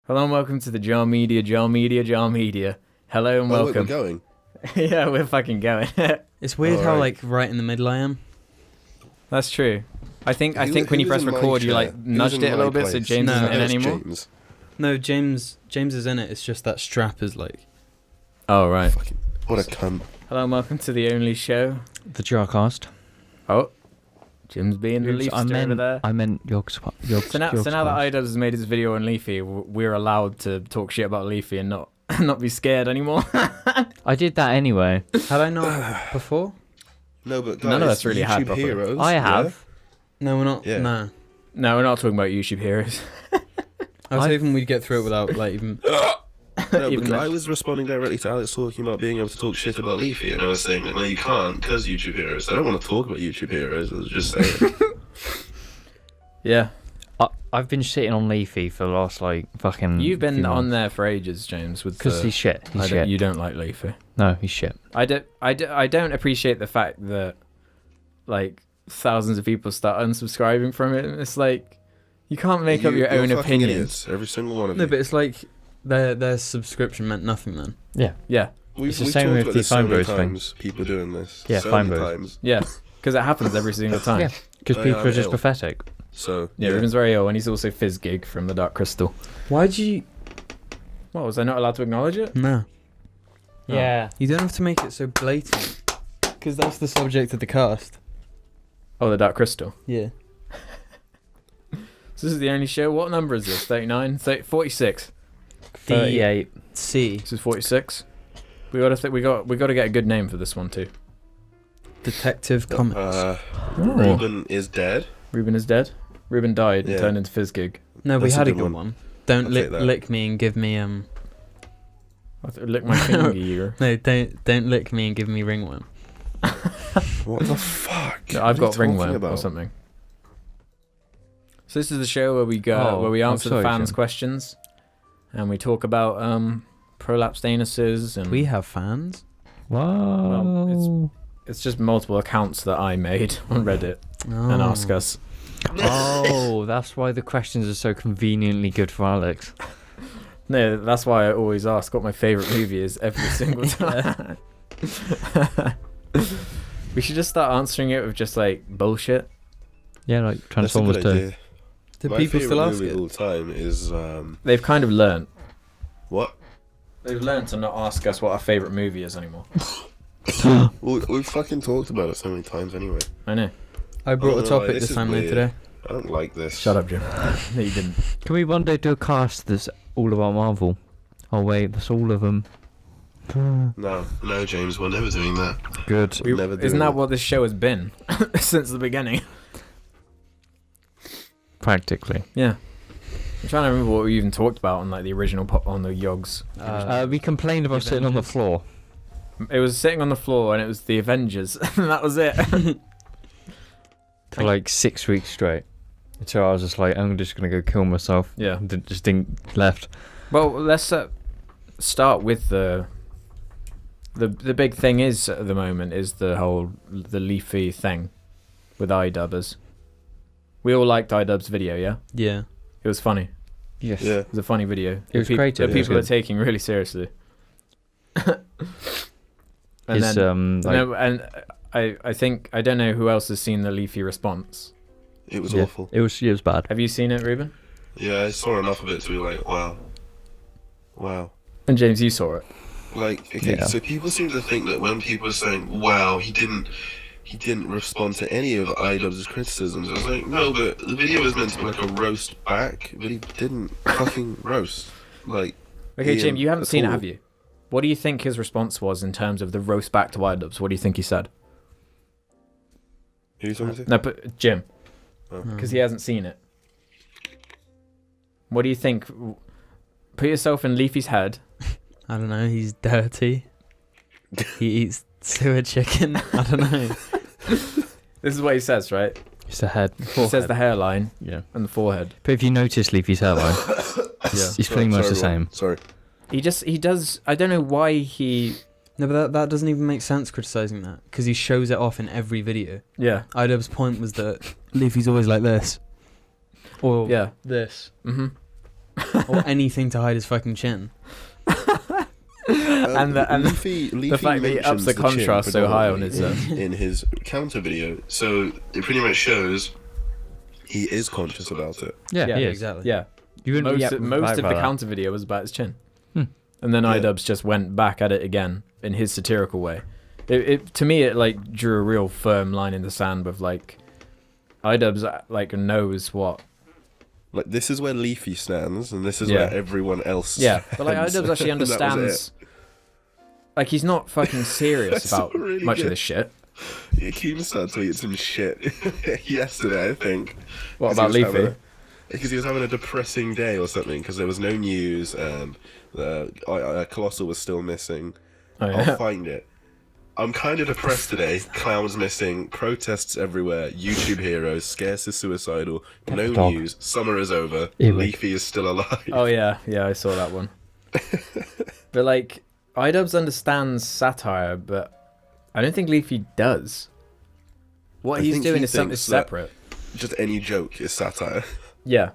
Hello and welcome to the Jar Media. Hello and welcome. Wait, we're going. Yeah, we're fucking going. It's weird how like right in the middle I am. That's true. I think when you press record, you like nudged it a little bit, so James isn't in anymore. James. No, James is in it. It's just that strap is like. Oh right. What a cunt. Hello and welcome to the only show. The JARCAST. Oh, Jim's being the Leafster over there. I meant Yogs. So now that iDubbbz has made his video on Leafy, we're allowed to talk shit about Leafy and not be scared anymore. I did that anyway. Had I not before? No, but guys, None of us really YouTube had properly. heroes. I have. No, we're not. Yeah. No. No, we're not talking about YouTube heroes. I was hoping we'd get through it without like even. No, Even but I was responding directly to Alex talking about being able to talk shit about Leafy, and I was saying, no, you can't, because YouTube heroes. I don't want to talk about YouTube heroes, I was just saying. Yeah. I've been shitting on Leafy for the last like fucking. You've been few on months. there for ages, James. Because he's shit. He's I shit. you don't like Leafy. No, he's shit. I don't appreciate the fact that like thousands of people start unsubscribing from it. It's like you can't make up your own fucking opinions. idiots, every single one of you. No, but it's like their subscription meant nothing then. Yeah. Yeah, We've it's the talked same with about the this so many Fine Bros thing. times, people doing this. Yeah, so Fine many Bros. times. yeah, because it happens every single time. Yeah. Because I people am are just ill. pathetic. So, Yeah, Ruben's very ill, and he's also Fizzgig from the Dark Crystal. Why'd you? What, was I not allowed to acknowledge it? No. Yeah. You don't have to make it so blatant. Because that's the subject of the cast. Oh, the Dark Crystal. Yeah. So this is the only show. What number is this? 39? 46. 38. C. This is 46. We got to get a good name for this one too. Detective Comics. Ruben is dead. Ruben is dead. Ruben died Yeah. and turned into Fizzgig. No, we That's a had a good good one. Don't I'll take that. lick me and give me Lick my finger, you. No, don't lick me and give me ringworm. What the fuck? No, I've What got are you talking ringworm or about? something. So this is the show where we go, Oh, where we I'm answer sorry, the fans' Jim. questions, and we talk about prolapsed anuses, and We have fans. Whoa. it's just multiple accounts that I made on Reddit Oh. and ask us. Oh, that's why the questions are so conveniently good for Alex. No, that's why I always ask what my favourite movie is every single time. We should just start answering it with just like bullshit. Yeah, like That's a Transformers good 2. idea. Do My people favourite still ask movie it? all the time is They've kind of learnt. what? They've learnt to not ask us what our favourite movie is anymore. Well, we've fucking talked about it so many times anyway. I know. I brought Oh, a no, topic this this is time weird. today. I don't like this. Shut up, Jim. No, you didn't. Can we one day do a cast that's all about Marvel? Oh wait, that's all of them. No, James, we're never doing that. Good. We're never doing Isn't that that. what this show has been since the beginning? Practically. Yeah. I'm trying to remember what we even talked about on like the original on the Yogs. We complained about sitting on the floor. It was sitting on the floor and it was the Avengers, and that was it. For like 6 weeks straight. So I was just like, I'm just gonna go kill myself. Yeah. Just didn't left. Well, let's start with the big thing is at the moment is the Leafy thing with iDubbbz. We all liked iDubbbz video, yeah? Yeah. It was funny. Yes. Yeah. It was a funny video. It was that creative. That It was people are good. taking really seriously. And His then, like, no, and I think I don't know who else has seen the Leafy response. It was yeah, awful. It was bad. Have you seen it, Ruben? Yeah, I saw enough of it to be like, wow. And James, you saw it. Like, okay, Yeah. so people seem to think that when people are saying, wow, he didn't respond to any of iDubbbz's criticisms. I was like, no, but the video was meant to be like a roast back, but he didn't fucking roast. Like, Okay, Ian, Jim, you haven't at seen it, all. have you? What do you think his response was in terms of the roast back to iDubbbz? What do you think he said? Who are you talking to? No, but Jim, Oh. because he hasn't seen it. What do you think? Put yourself in Leafy's head. I don't know. He's dirty. He eats sewer chicken. I don't know. This is what he says, right? It's the head. He says the hairline Yeah. and the forehead. But if you notice Leafy's hairline, Yeah. he's pretty much the Sorry, same. Ron. Sorry. He does. I don't know why he. No, but that doesn't even make sense criticizing that because he shows it off in every video. Yeah. iDubbbz's point was that Leafy's always like this, or Yeah. this. Mhm. or anything to hide his fucking chin. And Leafy the fact that he ups mentions the chin contrast so high on predominantly his in his counter video, so it pretty much shows he is conscious about it. Yeah, Yeah, exactly. yeah. You wouldn't Most be most of the about that. counter video was about his chin. Hmm. And then Yeah. iDubbbz just went back at it again in his satirical way. It to me it like drew a real firm line in the sand with like iDubbbz like knows what. Like, this is where Leafy stands, and this is Yeah. where everyone else Yeah, but like stands. iDubbbz actually And that was understands. Like he's not fucking serious That's about really much of good. this shit. it. Keemstar tweeted some shit yesterday, I think. What 'Cause about he was having Leafy? Because he was having a depressing day or something, because there was no news, and Colossal was still missing. Oh, I'll yeah. find it. I'm kind of depressed today. Clowns missing, protests everywhere, YouTube heroes, Scarce is suicidal, no Dog. news, summer is over, Ew. Leafy is still alive. Oh yeah, I saw that one. But like, iDubbbz understands satire, but I don't think Leafy does. What I he's think doing he is something thinks that- separate. Just any joke is satire. Yeah.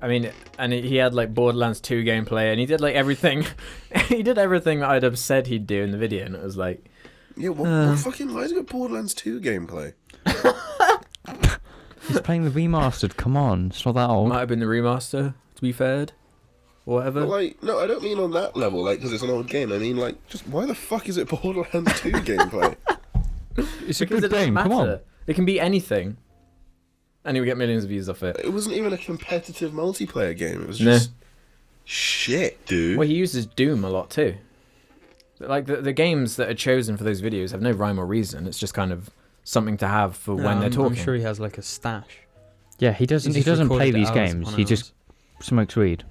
I mean, and he had like Borderlands 2 gameplay, and he did like everything. He did everything that iDubbbz said he'd do in the video, and it was like, Yeah, what fucking, why has he got Borderlands 2 gameplay? He's playing the remastered. Come on, it's not that old. might have been the remaster, to be fair, or whatever. But like, no, I don't mean on that level, like, because it's an old game. I mean, like, just why the fuck is it Borderlands 2 gameplay? It's a Because good it doesn't game. Come on. matter. It can be anything, and he would get millions of views off it. It wasn't even a competitive multiplayer game. It was No. just shit, dude. Well, he uses Doom a lot too. Like the games that are chosen for those videos have no rhyme or reason. It's just kind of something to have for when they're talking. I'm sure he has like a stash. Yeah, he doesn't. He just doesn't play recorded these hours games. upon He just smokes weed.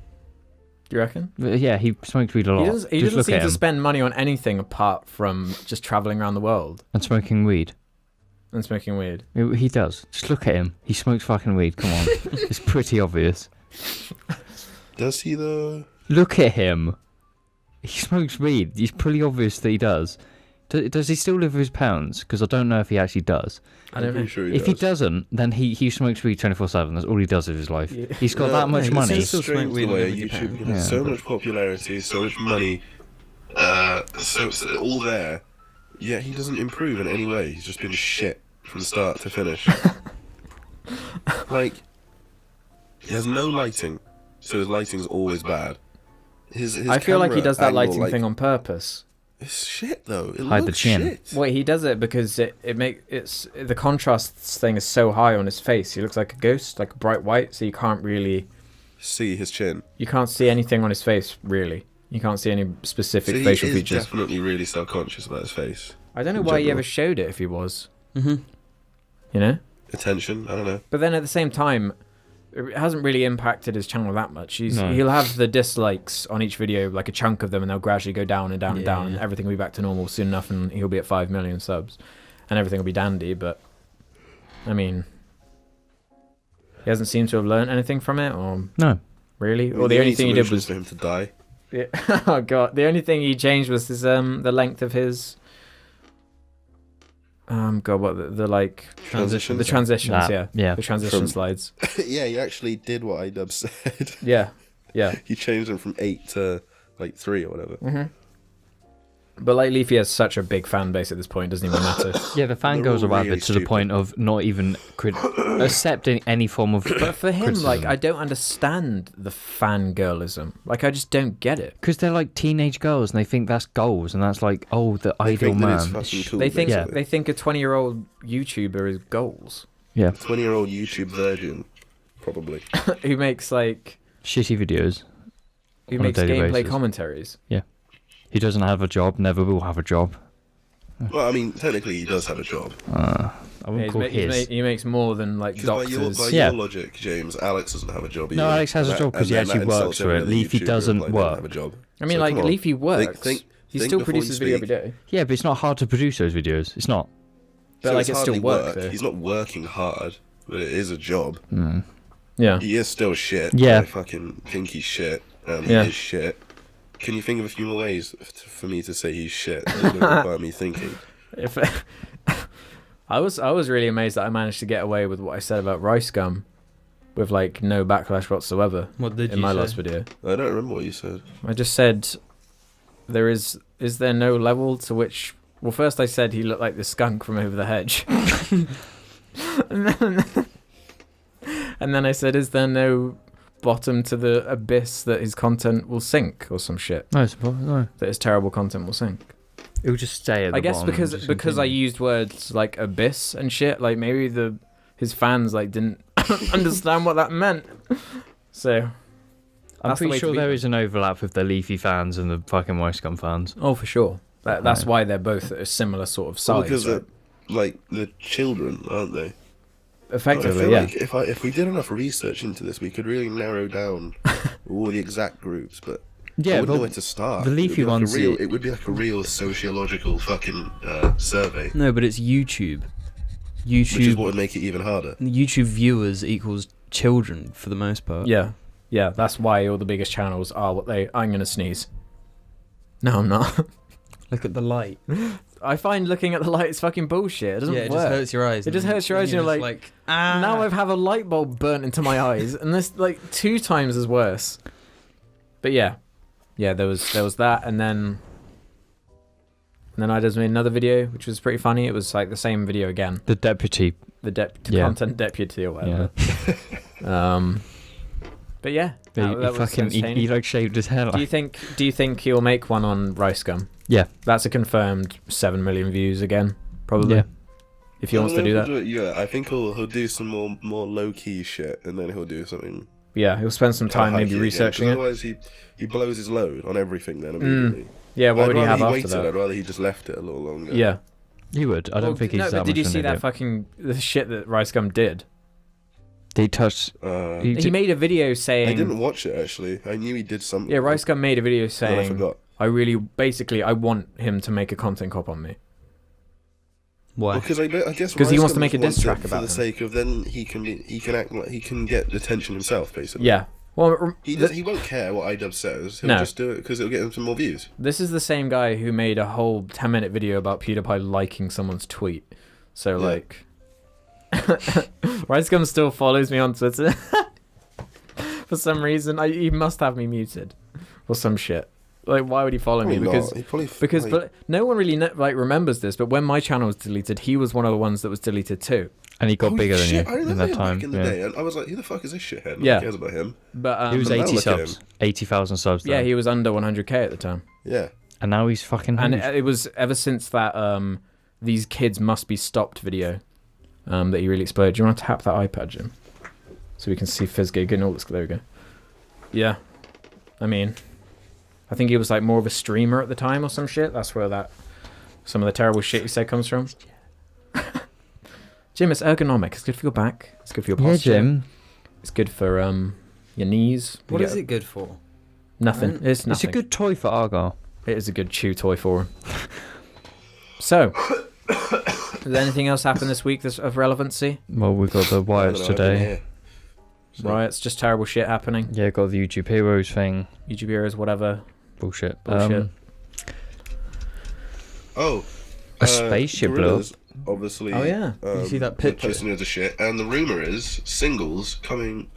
Do you reckon? Yeah, he smokes weed a lot. He Just doesn't look seem at to him spend money on anything apart from just traveling around the world and smoking weed. and smoking weed. He does. Just look at him. He smokes fucking weed. Come on, it's pretty obvious. Does he though? Look at him. He smokes weed. It's pretty obvious that he does. Does he still live with his parents? Because I don't know if he actually does. I don't I'm know. pretty sure he If he does. doesn't, then he smokes weed 24/7. That's all he does with his life. Yeah. He's got No, that much he money. still It's strange smoke weed the way whenever you YouTube can. can have Yeah, so but- much popularity, so much money, so all there. Yet he doesn't improve in any way. He's just been shit from start to finish. Like, he has no lighting, so his lighting's always bad. His I feel like he camera does that angle, lighting like, thing on purpose. It's shit though. It Hide the looks chin. shit. Wait, he does it because it's the contrast thing is so high on his face. He looks like a ghost, like bright white, so you can't See his chin. see anything on his face really. You can't see any specific So he facial is features. definitely really self-conscious about his face. I don't know in why he general. ever showed it if he was, Mm-hmm. you know. Attention, I don't know. But then at the same time, it hasn't really impacted his channel that much. No. He'll have the dislikes on each video, like a chunk of them, and they'll gradually go down and down and down, and Yeah. everything will be back to normal soon enough, and he'll be at 5 million subs, and everything will be dandy. But I mean, he hasn't seemed to have learned anything from it, or No. really, I mean, or the only only thing he did solution is was for him to die. yeah. Oh god, the only thing he changed was his the length of his god, what the like Transitions. the transitions, That- yeah, yeah. the transition From- slides, Yeah, he actually did what iDubbbz said. yeah. He changed them from 8 to like 3 or whatever. Mm-hmm. But like Leafy has such a big fan base at this point, it doesn't even matter. Yeah, the They're fangirls all are really rabid to the stupid. point of not even accepting any form of. But for him, like, criticism. I don't understand the fangirlism. Like, I just don't get it. Because they're like teenage girls and they think that's goals and that's like, oh, the They ideal think that it's man. fucking cool, They think Yeah. they think a 20-year-old YouTuber is goals, Yeah, 20-year-old YouTube virgin, probably. who makes like shitty videos. who On a makes daily gameplay basis. commentaries. He doesn't have a job, never will have a job. Well, I mean, technically he does have a job. I Yeah, wouldn't call his. he makes more than like Because doctors. by Yeah. your logic, James, Alex doesn't have a job either. No, Alex has a And job 'cause he and actually that works insults for it. every other Leafy YouTuber doesn't like, work. Don't have a job. I mean, So like come on. Leafy works. think he think still before you produces video every speak. day. Yeah, but it's not hard to produce those videos. It's not. But So like it's still hardly work though. He's not working hard, but it is a job. Mm. Yeah. He is still shit. Yeah. I fucking think he's shit. Yeah. He is shit. Can you think of a few more ways for me to say he's shit? That don't require me thinking. If I was really amazed that I managed to get away with what I said about rice gum with like no backlash whatsoever What did in you my say? last video. I don't remember what you said. I just said, is there no level to which... Well, first I said he looked like the skunk from over the hedge. and then I said, is there no bottom to the abyss that his content will sink or some shit? No, no. That his terrible content will sink. It will just stay at the I guess bottom and because just I continue. used words like abyss and shit, like maybe his fans like didn't understand what that meant. So I'm that's the way pretty to sure beat there them. is an overlap with the Leafy fans and the fucking Moist Gun fans. Oh, for sure. That's Okay. why they're both at a similar sort of Well, size. because right? they're children, aren't they? Effectively, I feel yeah. like if we did enough research into this, we could really narrow down all the exact groups. But I Yeah, wouldn't know but where to start. the It would Leafy be like ones, it would be like a real sociological fucking survey, No, but it's YouTube. which is YouTube what would make it even harder. YouTube viewers equals children for the most part. Yeah. Yeah, that's why all the biggest channels are what they... I'm going to sneeze. No, I'm not. Look at the light. I find looking at the light is fucking bullshit. It doesn't Yeah, it work. just hurts your eyes. It just and hurts your then eyes and you're just ah. Now I've have a light bulb burnt into my eyes, and this like 2 times as worse. But yeah, there was that, and then I just made another video, which was pretty funny. It was like the same video again, the deputy. the Yeah. content deputy or whatever. But yeah, He, that was fucking entertaining. he like shaved his hair. Do you think he'll make one on Rice Gum? Yeah. That's a confirmed 7 million views again, probably. Yeah. If he wants to do that. Yeah, I think he'll do some more low key shit, and then he'll do something. Yeah, he'll spend some time maybe high-key again, 'cause researching it. Otherwise, he blows his load on everything. Then immediately. Yeah, what I'd would he rather have after waited, that? I'd rather he just left it a little longer. Yeah. He would. I don't think he's no, that but did you much of see an that idiot. fucking the shit that Rice Gum did? He touched. He made a video I saying... didn't watch it actually. I knew he did something. Yeah, Rice Gum made a video Then I saying... forgot. I want him to make a content cop on me. Why? Because I guess 'Cause he Rice wants to Gum make a wants diss it track for about the him. sake of then he can act like he can get attention himself basically. Yeah. Well, He won't care what iDub says. He'll No. just do it because it'll get him some more views. this is the same guy who made a whole 10-minute video about PewDiePie liking someone's tweet. So, Yeah. like... Rice Gum still follows me on Twitter. For some reason. He must have me muted. Or some shit. Like, why would he follow me? Probably Because... not. He probably Because like, but no one really remembers this, but when my channel was deleted, he was one of the ones that was deleted too. And he got holy bigger shit, than I you in remember that him time. back in the Yeah. day, and I was like, who the fuck is this shithead? No Yeah. one cares about him. But He was But now 80 look at subs. him. 80,000 subs. yeah, then. he was under 100k at the time, Yeah. And now he's fucking. and huge. it was ever since that these kids must be stopped video that he really exploded. Do you want to tap that iPad, Jim, so we can see Fizzgig and all this? There we go. Yeah, I mean, I think he was like more of a streamer at the time or some shit. That's where some of the terrible shit he said comes from. Jim, it's ergonomic. It's good for your back. It's good for your Yeah, posture. Jim. It's good for your knees. What You is get- it good for? Nothing. Right? It's nothing. It's a good toy for Argyle. It is a good chew toy for him. So, has anything else happened this week that's of relevancy? Well, we got the I don't riots know, I've been today. here. So- Riots, just terrible shit happening. Yeah, got the YouTube Heroes thing. YouTube heroes, whatever. Bullshit. Bullshit. Oh. A spaceship blew up. Gorillas, obviously. Oh, yeah. Did you see that they're picture? posting loads of shit, and the rumor is a single's coming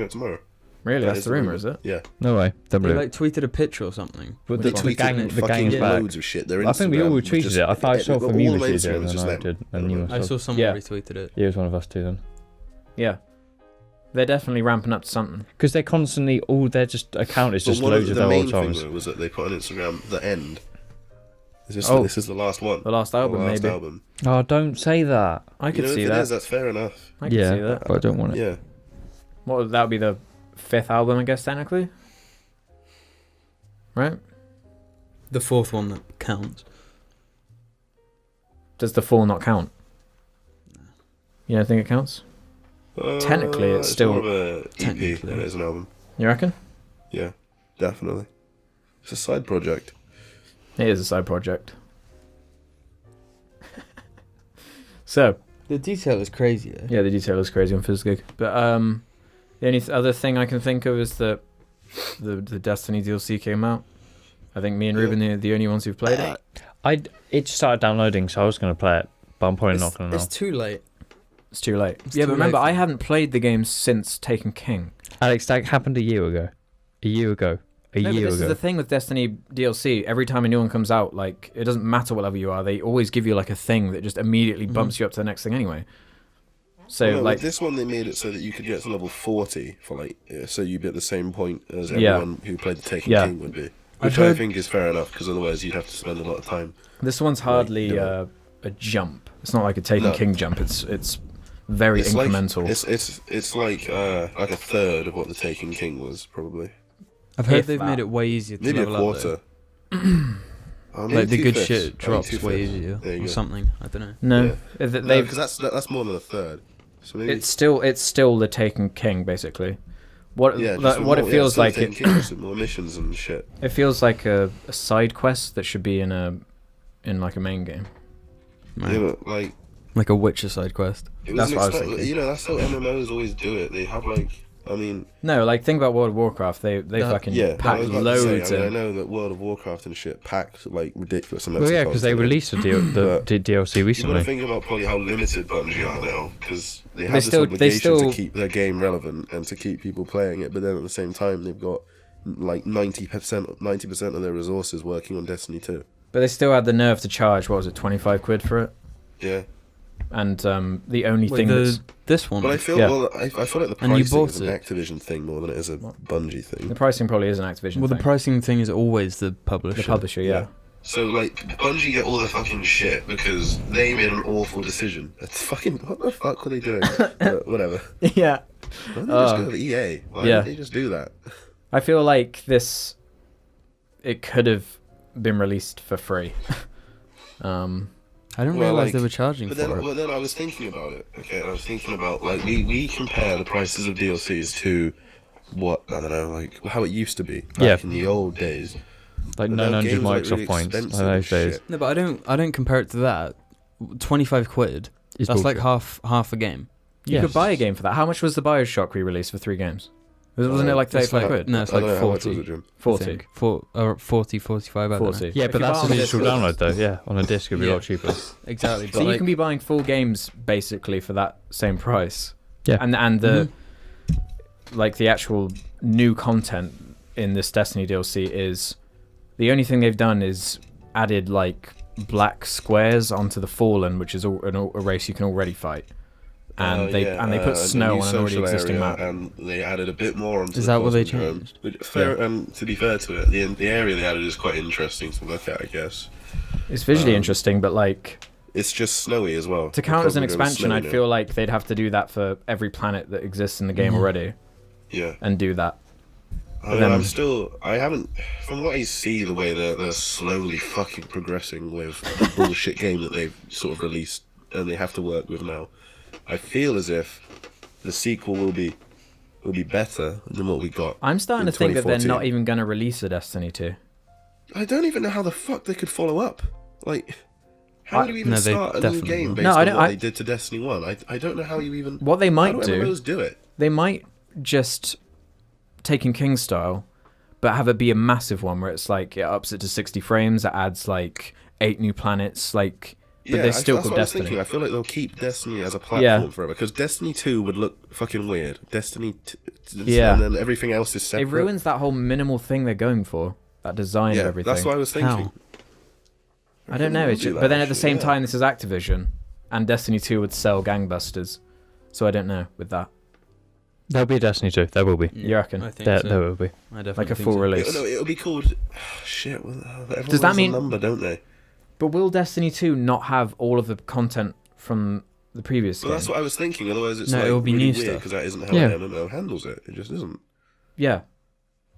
out tomorrow. Really? That That's is the rumor, is it? Yeah. No way. They They blew. like tweeted a picture or something. But Which the, one? the gang, Tweeted the gang is fucking back. loads of shit. Their I think we all Instagram retweeted just- it. I thought I saw all from of you my retweeted Instagram it, was and just I them. did, I and don't you know. I also. saw someone Yeah. retweeted it. He was one of us too then. Yeah. They're definitely ramping up to something. Because they're constantly their just account is But just one loads of of the their main old thing songs. though, was that they put on Instagram the end. This is the last one. The last album, the last maybe. album. Oh, don't say that. I could You know, see if it that. is, that's fair enough. I could see that. but I don't want it. Yeah. That would be the 5th album, I guess, technically? Right? The fourth one that counts. Does the 4 not count? You don't think it counts? Technically, it's still- more of a EP Technically. than it is an album. You reckon? Yeah, definitely. It's a side project. It is a side project. So, The detail is crazy though. yeah, the detail is crazy on Fizzgig. But the only other thing I can think of is that the Destiny DLC came out. I think me and Ruben are the only ones who've played it. It started downloading, so I was going to play it, but I'm probably not going to It's know. too late. It's too late. It's Yeah, too but remember, late. I haven't played the game since Taken King. Alex, that happened a year ago. A year ago. No, but year this ago. is the thing with Destiny DLC. Every time a new one comes out, like, it doesn't matter what level you are. They always give you like a thing that just immediately bumps you up to the next thing anyway. So No, like with this one, they made it so that you could get to level 40 for like, so you'd be at the same point as Yeah. everyone who played the Taken Yeah. King would be. I've Which I heard- think is fair enough, because otherwise you'd have to spend a lot of time. this one's hardly you know. a jump. It's not like a Taken No. King jump. It's very It's incremental. Like, it's like a third of what the Taken King was, probably. I've heard If they've that. made it way easier to Maybe a level up, though. quarter. Like the good 2/5. shit drops way 2/5. easier There you or go. something. I don't know. no, Yeah. th- No, they've because that's more than a third. So maybe it's still the Taken King basically. What yeah, like, just what more, it feels still like Taken it, King, just more missions and shit. it feels like a side quest that should be in like a main game. Right. Yeah, but like Like a Witcher side quest. it was That's an what I was expect- thinking. You know, that's how MMOs always do it. They have like, I mean, No, like think about World of Warcraft. They fucking yeah, pack I was about to loads say, I in. know that World of Warcraft and shit packed like ridiculous amounts. Well, yeah, of because they content. released the DLC You got to recently. think about probably how limited Bungie are now, because they have They this still- they obligation still- to keep their game relevant and to keep people playing it. But then at the same time, they've got like 90% of their resources working on Destiny 2. But they still had the nerve to charge, what was it, 25 quid for it? Yeah, And the only Wait, thing that's this one. but I feel Yeah. well. I feel like the And you pricing bought is an it? Activision thing more than it is a Bungie thing. the pricing probably is an Activision Well, the thing. pricing thing is always the publisher. The publisher, yeah. So like Bungie get all the fucking shit because they made an awful decision. It's fucking what the fuck were they doing? Whatever. Yeah. Why don't they just go with EA? Why Yeah. did they just do that? I feel like it could have been released for free. I didn't Well, realize like- they were charging But for then, it. but then I was thinking about it. Okay, I was thinking about like we compare the prices of DLCs to what I don't know, like how it used to be back in the old days. Like But now 900 games are, like, Microsoft really points like expensive those and days. shit. No, but I don't compare it to that. 25 quid. It's That's bullshit. like half a game. You Yes. could buy a game for that. How much was the Bioshock re-release for 3 games? Wasn't it like That's 35 like- quid? No, it's I like don't know how much 40. was it, Jim? 40. I think. 40, 45, I don't know. 40. Yeah, If but you that's buy a on digital disc- download though. Yeah, on a disc it'd be a Yeah. lot cheaper. Exactly. So But you like, can be buying full games basically for that same price. Yeah. And the like the actual new content in this Destiny DLC is the only thing they've done is added like black squares onto the Fallen, which is a race you can already fight. And they put a snow new on an already social existing area, map. and they added a bit more onto. Is the that what they Cosmic Dome. changed? Which, fair, and to be fair to it, the area they added is quite interesting to look at, I guess. It's visually um, interesting, but like It's just snowy as well. to count as an Cosmic Dome is expansion, snowy I'd now. feel like they'd have to do that for every planet that exists in the game already, Yeah. and do that. I mean, then- I haven't, from what I see, the way they're slowly fucking progressing with the bullshit game that they've sort of released and they have to work with now, I feel as if the sequel will be better than what we got. I'm starting in to think that they're 2014. not even going to release a Destiny 2. I don't even know how the fuck they could follow up. Like, how do you even No, they start a new definitely game won't. based No, I on don't- what I- they did to Destiny 1? I don't know how you even... What they How might do do, MMOs do it? they might just Taken King style, but have it be a massive one where it's like it ups it to 60 frames, it adds like 8 new planets, like. But they still that's call what I was Destiny. thinking. I feel like they'll keep Destiny as a platform Yeah. forever, because Destiny 2 would look fucking weird. Yeah. And then everything else is It separate. ruins that whole minimal thing they're going for, that design of Yeah, everything. that's what I was thinking. How? I don't know, They'll it's do just, that, but then at the actually, same yeah. time, this is Activision, and Destiny 2 would sell gangbusters. So I don't know with that. There'll be a Destiny 2. There will be. You reckon? I think There so. will be. I definitely Like a think full so. release. It'll be called... Shit, well, everyone Does that has mean- a number, don't they? But will Destiny 2 not have all of the content from the previous Well, game? that's what I was thinking. Otherwise, it's No, like it'll be really new weird, stuff. because that isn't how Yeah. an MMO handles it. It just isn't. Yeah,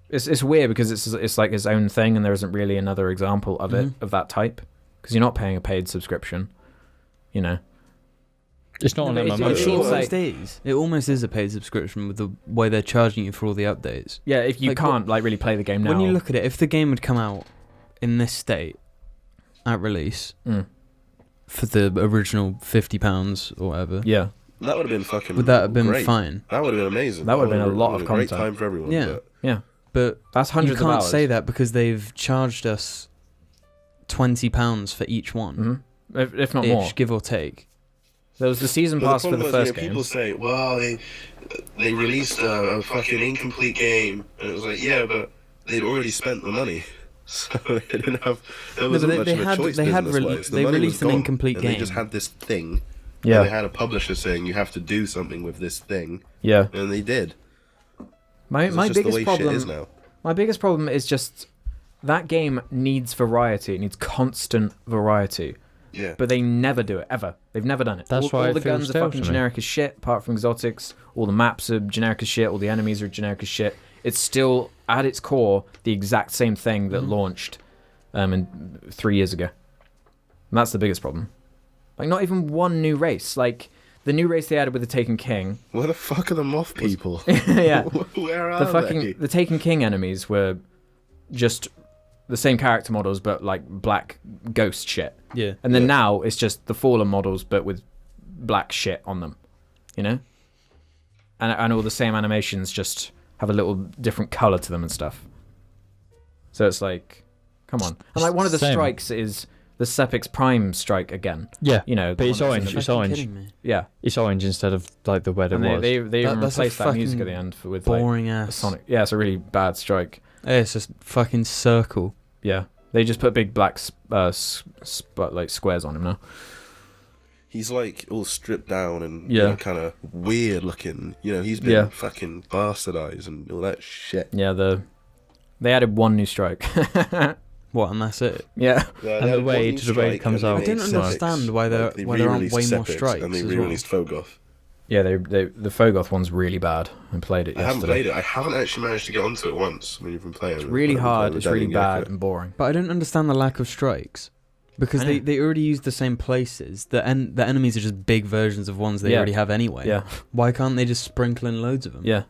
it's weird because it's like its own thing, and there isn't really another example of it Mhm. of that type. Because you're not paying a paid subscription, you know. It's not No, an but MMO. it It seems almost like- is. It almost is a paid subscription with the way they're charging you for all the updates. Yeah, if you Like, can't like really play the game now. When you look at it, if the game had come out in this state at release Mm. for the original £50 or whatever, Yeah, That would have been fucking would that have been great. fine? That would have been amazing. That would have been a lot would've of been content. Great time for everyone. Yeah. But yeah, But that's you hundreds of can't hours. say that because they've charged us £20 for each one, Mhm. If not more. ish, give or take. There was the season pass for the problem first was, game. people say, well, they released a fucking incomplete game, and it was like, yeah, but they'd already spent the money, so they didn't have. There wasn't much of a choice business-wise. The money was released an gone, incomplete and game. they just had this thing. Yeah. And they had a publisher saying you have to do something with this thing, Yeah. and they did. My It's just the biggest way problem. shit is now. My biggest problem is just that game needs variety. It needs constant variety. Yeah. But they never do it, ever. They've never done it. That's all, why all it the feels guns are stale fucking to me. generic as shit, apart from exotics. All the maps are generic as shit. All the enemies are generic as shit. It's still, at its core, the exact same thing that launched 3 years ago. And that's the biggest problem. Like, not even one new race. Like, the new race they added with the Taken King. Where the fuck are the moth people? Yeah. Where are The Taken King enemies were just the same character models, but like black ghost shit. Yeah. And then Yeah. now it's just the Fallen models, but with black shit on them, you know? And all the same animations just have a little different color to them and stuff. So it's like, come on. And like one of the Same. strikes is the Sepix Prime strike again. Yeah, You know, the but it's one that's in orange. the- It's Fucking orange. kidding me. Yeah. It's orange instead of like the red it And was. they even That's a replaced that music at fucking the end with like Boring a ass. Sonic. Yeah, it's a really bad strike. Yeah, it's just fucking circle. Yeah. They just put big black like squares on him now. He's like all stripped down and Yeah. kind of weird looking. You know, he's been Yeah. fucking bastardized and all that shit. Yeah, they added one new strike. What, and that's it? Yeah. Yeah, And they the had way- one new to the way it strike comes and out, they I didn't made understand Sepix. why there They aren't way re-released more Sepix strikes and they as well. re-released Fogoth. Yeah, the Fogoth one's really bad. I played it I haven't yesterday. played it. I haven't actually managed to get onto it once when you've been playing. It's really hard. It's really bad And and boring. But I don't understand the lack of strikes. Because I know. they already use the same places. The enemies are just big versions of ones they Yeah. already have anyway. Yeah, Why can't they just sprinkle in loads of them? yeah,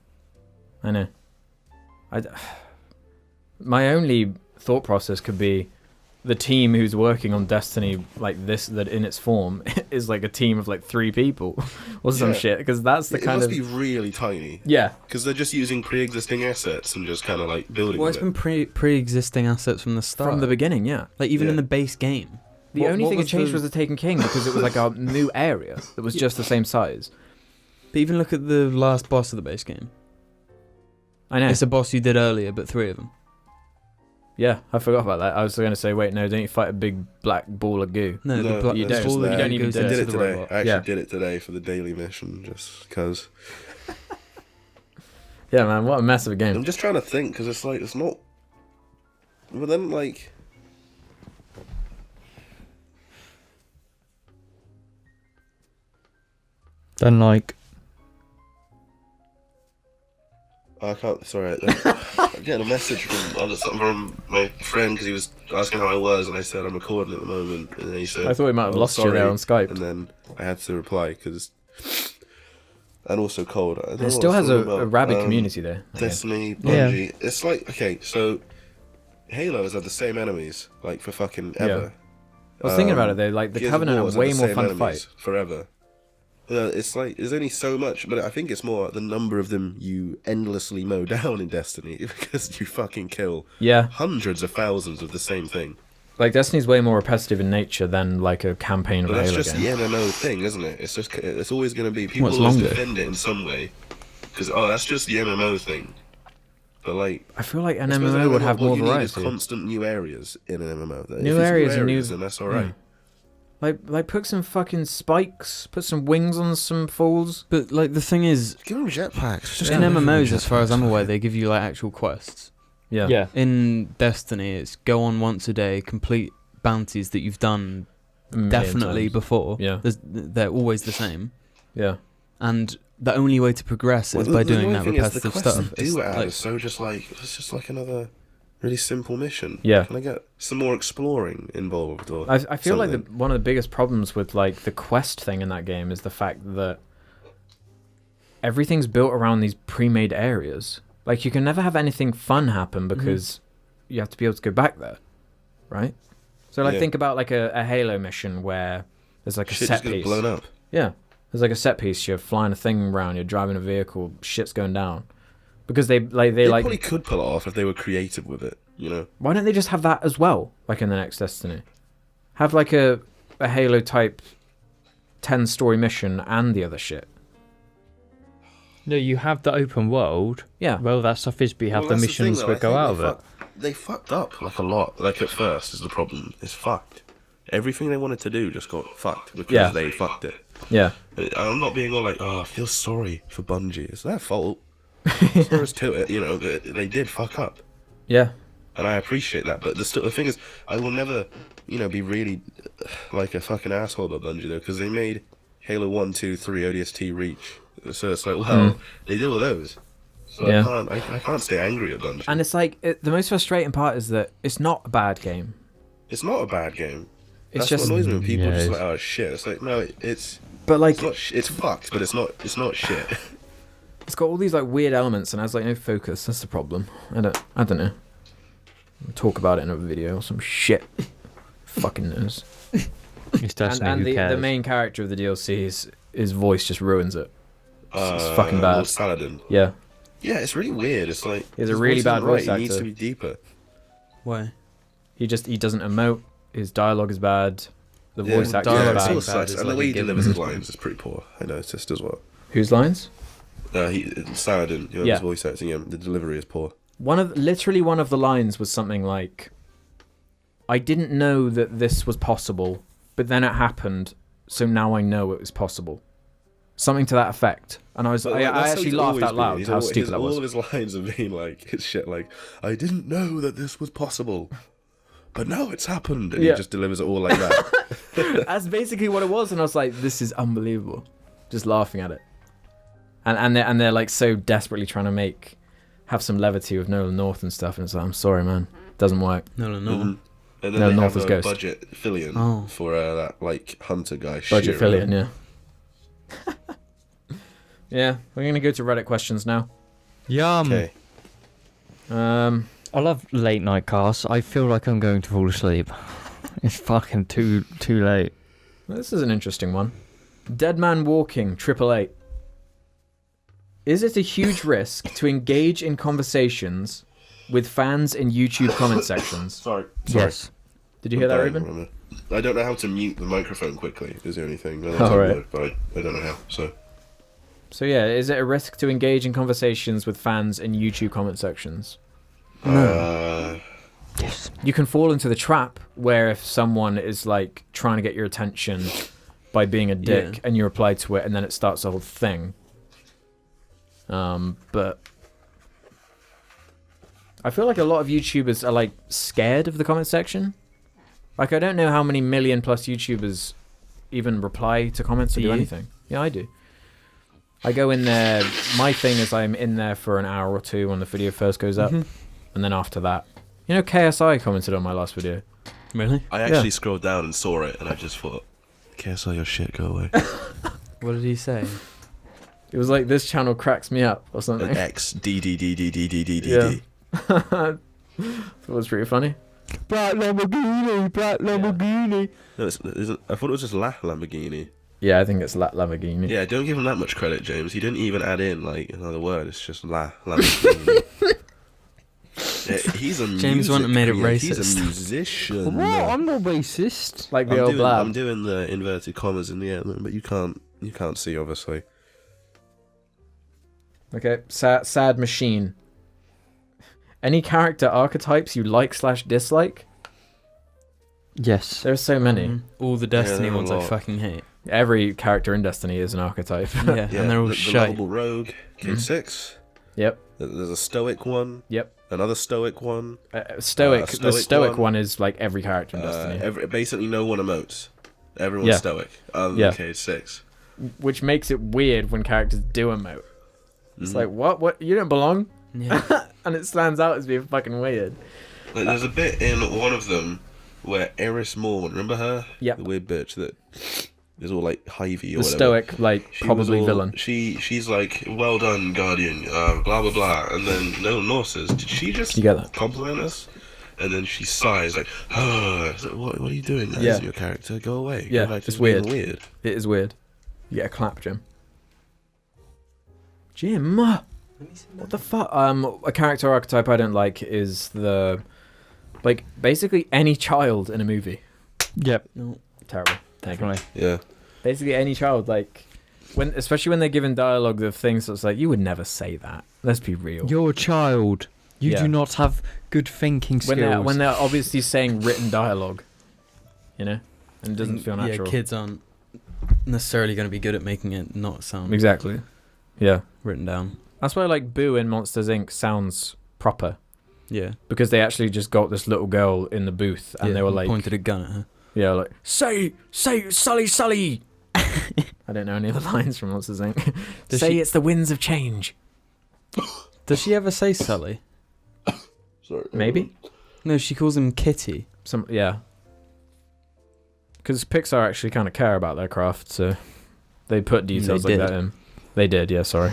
I know. My only thought process could be the team who's working on Destiny like this, that in its form, is like a team of like 3 people or some Yeah. shit. Because that's the It kind must of be really tiny. yeah, Because they're just using pre-existing assets and just kind of like building Well, with it's it. been pre-existing assets from the start. from the beginning. Yeah. Like, even Yeah. in the base game. The What- only what thing that was changed the- was the Taken King because it was like a new area that was just the same size. But even look at the last boss of the base game. I know. It's a boss you did earlier, but 3 of them. Yeah, I forgot about that. I was going to say, wait, no, don't you fight a big black ball of goo? No, No, the you the don't. ball You that don't even goes do I it. into did it the today. robot. I actually Yeah. did it today for the daily mission just because. Yeah, man, what a mess of a game. I'm just trying to think because it's like, it's not. But then, like. Then like I can't. Sorry, I'm getting a message from my friend because he was asking how I was, and I said I'm recording at the moment, and then he said I thought we might have "Oh, lost you sorry," there on Skype. and then I had to reply because, and also cold. I don't know It what still I was has talking a about. rabid community there. I guess. Destiny, Yeah. Bungie. It's like, okay, so Halo has had the same enemies like for fucking ever. I was thinking about it though, like the Gears of Covenant War are has had way the more same fun to enemies fight. forever. It's like there's only so much, but I think it's more the number of them you endlessly mow down in Destiny because you fucking kill Yeah, hundreds of thousands of the same thing. like Destiny's way more repetitive in nature than like a campaign of But a that's Halo just game. the MMO thing, isn't it? It's just it's always going to be people Well, it's always longer. defend it in some way because that's just the MMO thing. But like I feel like an I suppose MMO would have what more you need is variety. constant new areas in an MMO. If New it's areas and new- then that's all right. Like put some fucking spikes, put some wings on some fools. But, like, the thing is, Give them jetpacks. in MMOs, as far as I'm aware, they give you, like, actual quests. Yeah. yeah. In Destiny, it's go on once a day, complete bounties that you've done A million definitely times. before. Yeah. They're always the same. Yeah. And the only way to progress is by doing that repetitive stuff. The It's do add like- is so just like it's just like another really simple mission. Yeah. Can I get some more exploring involved? Or I feel like something? one of the biggest problems with like the quest thing in that game is the fact that everything's built around these pre-made areas. Like you can never have anything fun happen because you have to be able to go back there, right? So like Yeah. think about like a Halo mission where there's like a shit set just gets piece. blown up. Yeah, there's like a set piece. You're flying a thing around. You're driving a vehicle. Shit's going down because they They like. probably could pull it off if they were creative with it. You know. Why don't they just have that as well, like in the next Destiny? Have like a Halo type 10-story mission and the other shit. No, you have the open world. Yeah. Well, that stuff is, but you have Well, the that's missions thing, though. that go out of it. They fucked up like a lot. Like at first is the problem. It's fucked. Everything they wanted to do just got fucked because they fucked it. Yeah. I'm not being all like, oh, I feel sorry for Bungie. It's their fault. There is to it, you know. They did fuck up, Yeah. and I appreciate that. But the thing is, I will never, you know, be really like a fucking asshole about Bungie though, because they made Halo 1, 2, 3, ODST, Reach. So it's like, well, they did all those. So Yeah. I can't stay angry at Bungie. And it's like the most frustrating part is that it's not a bad game. It's not a bad game. It's That's just what annoys me when people Yeah, are just it's- like, oh shit. It's like, no, it's but like not. It's fucked, but it's not shit. it's got all these like weird elements and has like no focus. That's the problem. I don't know. We'll talk about it in a video or some shit. Fucking knows. It's Destiny, And who the cares? main character of the DLC, his voice just ruins it. It's fucking bad. Lord Saladin. Yeah. Yeah, it's really weird. It's like He's a his really voice bad isn't right. voice He needs actor. to be deeper. Why? He doesn't emote. His dialogue is bad. The Yeah, voice acting dialogue is it being bad. still bad sucks. is And the like way a he given. delivers his lines is pretty poor. I noticed as well. Whose lines? Saladin, you know, Yeah. his voice acting, the delivery is poor. Literally one of the lines was something like, "I didn't know that this was possible, but then it happened, so now I know it was possible." Something to that effect. And I But, like, I that's how actually he's laughed always out loud been. how stupid that All was. of his lines have been like, it's shit like, I didn't know that this was possible, but now it's happened. And Yeah. he just delivers it all like that. That's basically what it was, and I was like, "This is unbelievable," just laughing at it. And they're like so desperately trying to have some levity with Nolan North and stuff, and it's like, I'm sorry, man, doesn't work. No. Mhm. And then No, they North have is a Ghost. budget Fillion Oh. for that like hunter guy. Budget Shearer. Fillion, yeah. Yeah, we're gonna go to Reddit questions now. Yum. Okay. I love late night casts. I feel like I'm going to fall asleep. It's fucking too late. This is an interesting one. Dead Man Walking, 888. Is it a huge risk to engage in conversations with fans in YouTube comment sections? Sorry. Yes. Did you hear that, I'm Ruben? dying, I don't know how to mute the microphone quickly. Is the only thing. I know Oh, how to right. do it, but I don't know how. So So yeah, is it a risk to engage in conversations with fans in YouTube comment sections? Yes. You can fall into the trap where if someone is like trying to get your attention by being a dick Yeah. and you reply to it and then it starts a whole thing. But I feel like a lot of YouTubers are like scared of the comment section. Like I don't know how many million plus YouTubers even reply to comments or Do do you? anything. Yeah, I do. I go in there. My thing is I'm in there for an hour or two when the video first goes up, Mhm. and then after that, you know, KSI commented on my last video. Really? I actually scrolled down and saw it, and I just thought, "KSI, your shit, go away." What did he say? It was like, "This channel cracks me up" or something. An X D D D D D D D D Yeah. D. That was pretty funny. Black Lamborghini, black Lamborghini. No, I thought it was just Lamborghini. Yeah, I think it's Lamborghini. Yeah, don't give him that much credit, James. He didn't even add in like another word. It's just Lamborghini. Yeah, he's a James wouldn't have made it He's racist. a musician. What? I'm not racist. Like the old blab. I'm doing the inverted commas in the air, but you can't see obviously. Okay, sad machine. Any character archetypes you like/dislike? Yes. There's so many. All the Destiny there are a ones I lot. fucking hate. Every character in Destiny is an archetype. Yeah, Yeah, and they're all the shite. lovable rogue, K6. Yep. There's a stoic one. Yep. Another stoic one. Stoic. The stoic stoic one. one is like every character in Destiny, Basically, no one emotes. Everyone's Yeah. stoic. Other than Yeah. K6. which makes it weird when characters do emote. It's Mhm. like, what? You don't belong, Yeah. and it stands out as being fucking weird. Like, there's a bit in one of them where Eris Morn, remember her? Yep. The weird bitch that is all like Hyvie or The whatever. stoic, like She was probably all- villain. She's like, well done, Guardian, blah blah blah, and then no North says, did she just You get that? compliment us? And then she sighs like, oh, what are you doing? That Yeah. isn't your character. Go away. Yeah, Go back to it's being weird. weird. It is weird. You get a clap, Jim. Jim, what the fuck? A character archetype I don't like is basically any child in a movie. Yep. No. Terrible. Thank you. Definitely. Yeah. Basically, any child, like, especially when they're given dialogue of things that's like, you would never say that. Let's be real. You're a child. You Yeah. do not have good thinking skills. When they're obviously saying written dialogue, you know, and it doesn't feel natural. Yeah, kids aren't necessarily going to be good at making it not sound Exactly. Yeah. written down. That's why, like, Boo in Monsters Inc. sounds proper. Yeah. Because they actually just got this little girl in the booth and they were like... pointed a gun at her. Yeah, like, say, Sully. I don't know any of the lines from Monsters Inc. It's the winds of change. Does she ever say Sully? Sorry. Maybe? No, she calls him Kitty. Yeah. Because Pixar actually kind of care about their craft, so they put details They like did. that in. They did, yeah, sorry.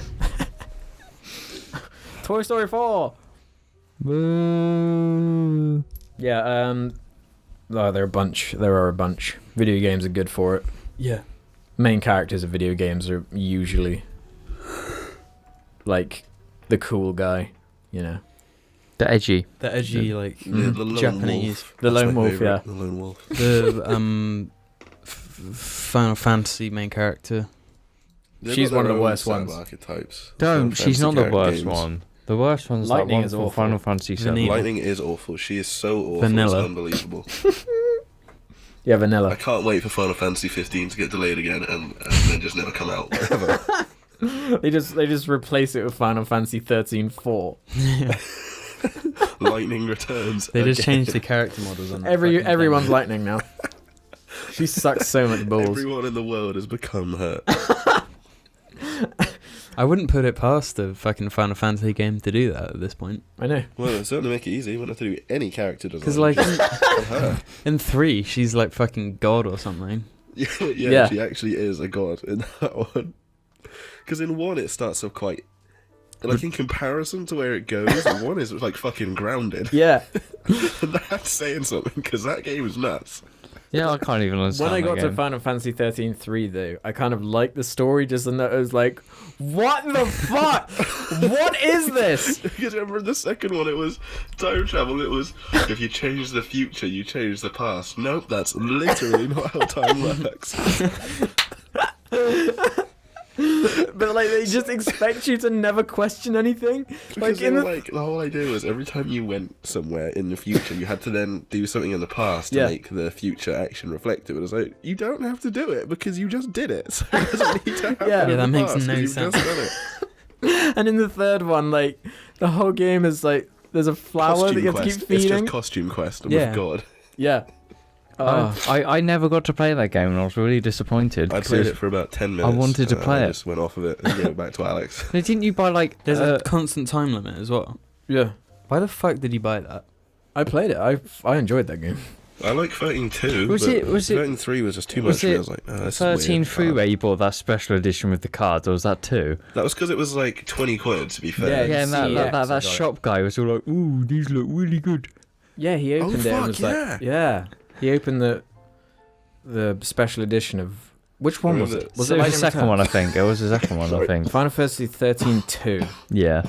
Toy Story 4! Boo. Yeah, there are a bunch. Video games are good for it. Yeah. Main characters of video games are usually like the cool guy, you know. The edgy. The edgy, like, Yeah, the lone Japanese. wolf. The That's lone my wolf, favourite, yeah. The lone wolf. The Final Fantasy main character. They've She's got one of their the own worst set of ones. Archetypes. Don't. So She's not fancy the worst games. one. The worst one's Lightning that one is from awful. Final Fantasy VII. Vanilla. Lightning is awful. She is so awful. Vanilla. It's unbelievable. Yeah, I vanilla. can't wait for Final Fantasy 15 to get delayed again and then just never come out. Ever. They just replace it with Final Fantasy 13-4. Lightning returns. They just again. changed the character models on Everyone's lightning now. She sucks so much balls. Everyone in the world has become her. I wouldn't put it past the fucking Final Fantasy game to do that at this point. I know. Well, it certainly make it easy. You wouldn't have to do any character design. Because, like, just her. in 3, she's like fucking god or something. Yeah, she actually is a god in that one. Because in 1 it starts off quite... Like, in comparison to where it goes, 1 is like fucking grounded. Yeah. And that's saying something, because that game is nuts. Yeah, I can't even understand When I got that to game. Final Fantasy 13-3, though, I kind of liked the story just in that it was like, what the fuck? What is this? Because remember in the second one it was time travel, it was, if you change the future, you change the past. Nope, that's literally not how time works. But like they just expect you to never question anything. Because Like in the the whole idea was every time you went somewhere in the future, you had to then do something in the past to Yeah. make the future action reflect it. It was like, you don't have to do it because you just did it. So it doesn't need to happen Yeah. in Yeah, that the makes past, no 'cause you've sense. just done it. and in the third one, like the whole game is like there's a flower that you have to keep It's feeding. just Costume Quest. Yeah. With God. Yeah. I never got to play that game and I was really disappointed. I 'cause played it for about 10 minutes. wanted to and play I it. just went off of it and gave it back to Alex. No, didn't you buy like... There's a constant time limit as well. Yeah. Why the fuck did you buy that? I played it. I enjoyed that game. I like 13.2, Was but it- 13.3 was just too was much for me. it I was like, oh, this is 13 weird. free where you bought that special edition with the cards, or was that 2? That was because it was like 20 quid, to be fair. Yeah, Yeah, and that, CX, that, that, I that got it. shop guy was all like, ooh, these look really good. Yeah, he opened it and fuck, was yeah. like, yeah. He opened the special edition of which one was it? Was it the Lightning second one, I Returns? think. It was the second one, I Sorry. think. Final Fantasy 13-2. Yeah.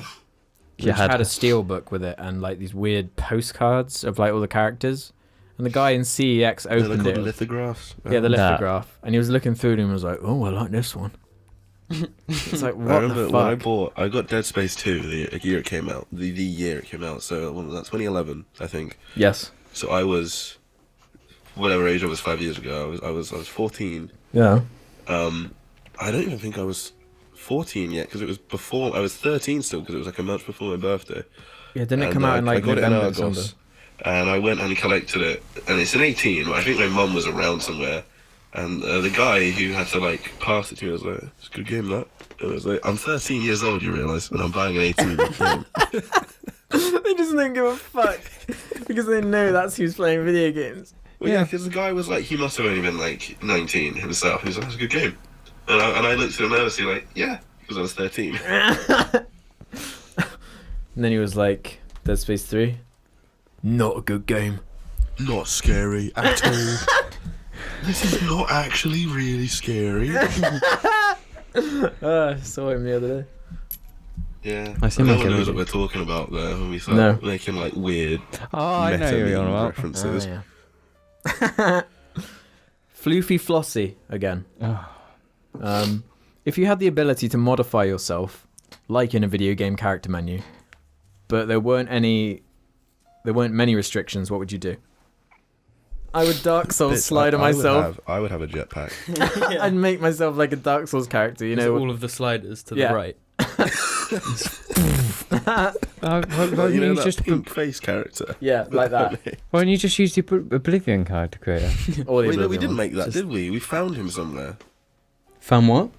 Which had a steel book with it and like these weird postcards of like all the characters. And the guy in CEX They're opened called it. lithographs. Yeah, the Nah. lithograph. And he was looking through it and was like, oh, I like this one. It's like, I what remember the when fuck? I got Dead Space 2 the year it came out. The year it came out. So when was that? 2011, I think. Yes. So I was whatever age I was 5 years ago. I was 14. Yeah. I don't even think I was 14 yet because it was before. I was 13 still because it was like a month before my birthday. Yeah, didn't it And, come out in I like got November, it in December? Argos, and I went and collected it. And it's an 18. But I think my mum was around somewhere. And the guy who had to like pass it to me was like, "It's a good game, that." And I was like, "I'm 13 years old, you realise, and I'm buying an 18 game." They just don't give a fuck because they know that's who's playing video games. Well, yeah, because the guy was like, he must have only been like 19 himself. He was like, "It's a good game," and I looked at him nervously, like, "Yeah," because I was 13. And then he was like, Dead Space 3? Not a good game. Not scary at all. This is not actually really scary. I saw him the other day. Yeah, I see no my one knows kid. what we're talking about there when we start No. making like weird Oh, I know who you're on about. references. Oh, yeah. Floofy Flossy again. Oh, If you had the ability to modify yourself, like in a video game character menu, but there weren't many restrictions, what would you do? I would Dark Souls slider myself. I would have a jetpack. I'd make myself like a Dark Souls character, you know. all of the sliders to Yeah. the right. Well, you know that pink face character? Yeah, like that. Why don't you just use the Oblivion character creator? Or the Wait, no, we Oblivion didn't one. make that, did we? We found him somewhere. Found what?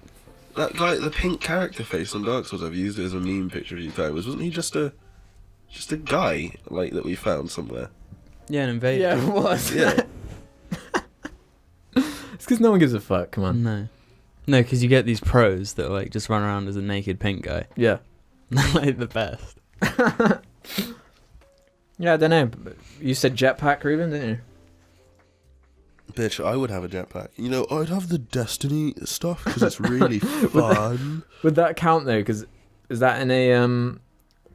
That guy, the pink character face on Dark Souls, I've used it as a meme picture a few times. Wasn't he just a guy like that we found somewhere? Yeah, an invader. Yeah, it was. Yeah. It's because no one gives a fuck, come on. No, because you get these pros that like just run around as a naked pink guy. Yeah. They're like the best. Yeah, I don't know. But you said jetpack, Ruben, didn't you? Bitch, I would have a jetpack. You know, I'd have the Destiny stuff because it's really fun. Would that count, though? Because is that in a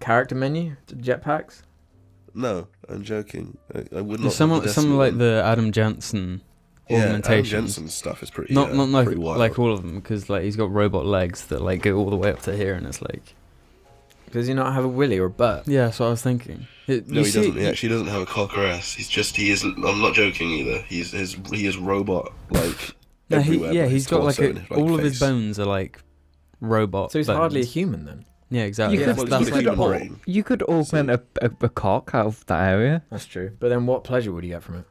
character menu, jetpacks? No, I'm joking. I would not. Some have the Destiny like one. the Adam Jansen Adam augmentations. Jensen's stuff is pretty. Not like pretty wild. like all of them, because like he's got robot legs that like go all the way up to here, and it's like. Does he not have a willy or a butt? Yeah, that's what I was thinking. No, he doesn't. He actually doesn't have a cock or ass. He is. I'm not joking either. He is robot like. No, everywhere, but he's got like torso and, all of his face. bones are like robot. So he's bones. hardly a human then. Yeah, exactly. You That's, could- that's you like could- the brain. You could augment a cock out of that area. That's true. But then what pleasure would you get from it?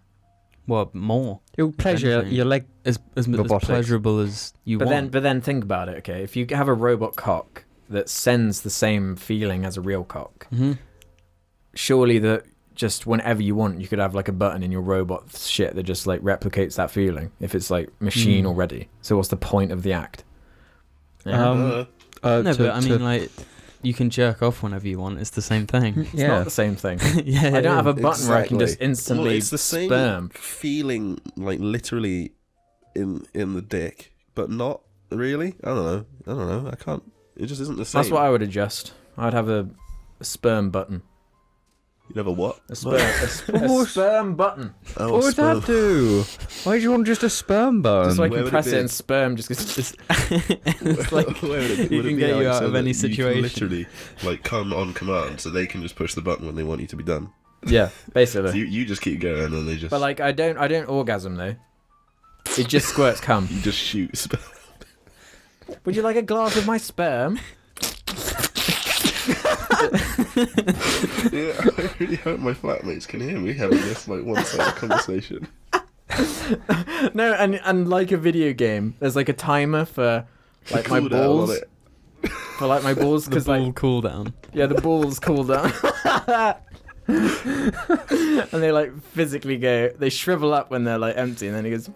what more It'll pleasure anything. your leg. as Robotics. pleasurable as you But want. then think about it, okay? If you have a robot cock that sends the same feeling as a real cock, Mhm. surely that just whenever you want, you could have like a button in your robot shit that just like replicates that feeling if it's like machine already. So what's the point of the act? Yeah. No, but I mean, like, you can jerk off whenever you want. It's the same thing. It's not the same thing. Yeah, I don't have a it is. button where I can just Exactly. instantly Well, it's the same sperm. feeling, like literally, in the dick, but not really. I don't know. I can't. It just isn't the same. That's what I would adjust. I'd have a sperm button. You never what? A sperm button. Oh, What would sperm. that do? Why do you want just a sperm bone? Just so I where can would press it it be? and sperm just gets It's like Where would it- you would it can be get you like out so of that any you can situation. literally, like, come on command, so they can just push the button when they want you to be done. Yeah, So basically. you just keep going, and they just. But like I don't orgasm though. It just squirts cum. you just shoot. Sperm. Would you like a glass of my sperm? Yeah, I really hope my flatmates can hear me having this like one-sided conversation. No, and like a video game, there's like a timer for like my Cool down on balls. it. For like my balls, the because ball like cool down. yeah, the balls cool down. And they like physically they shrivel up when they're like empty, and then it goes.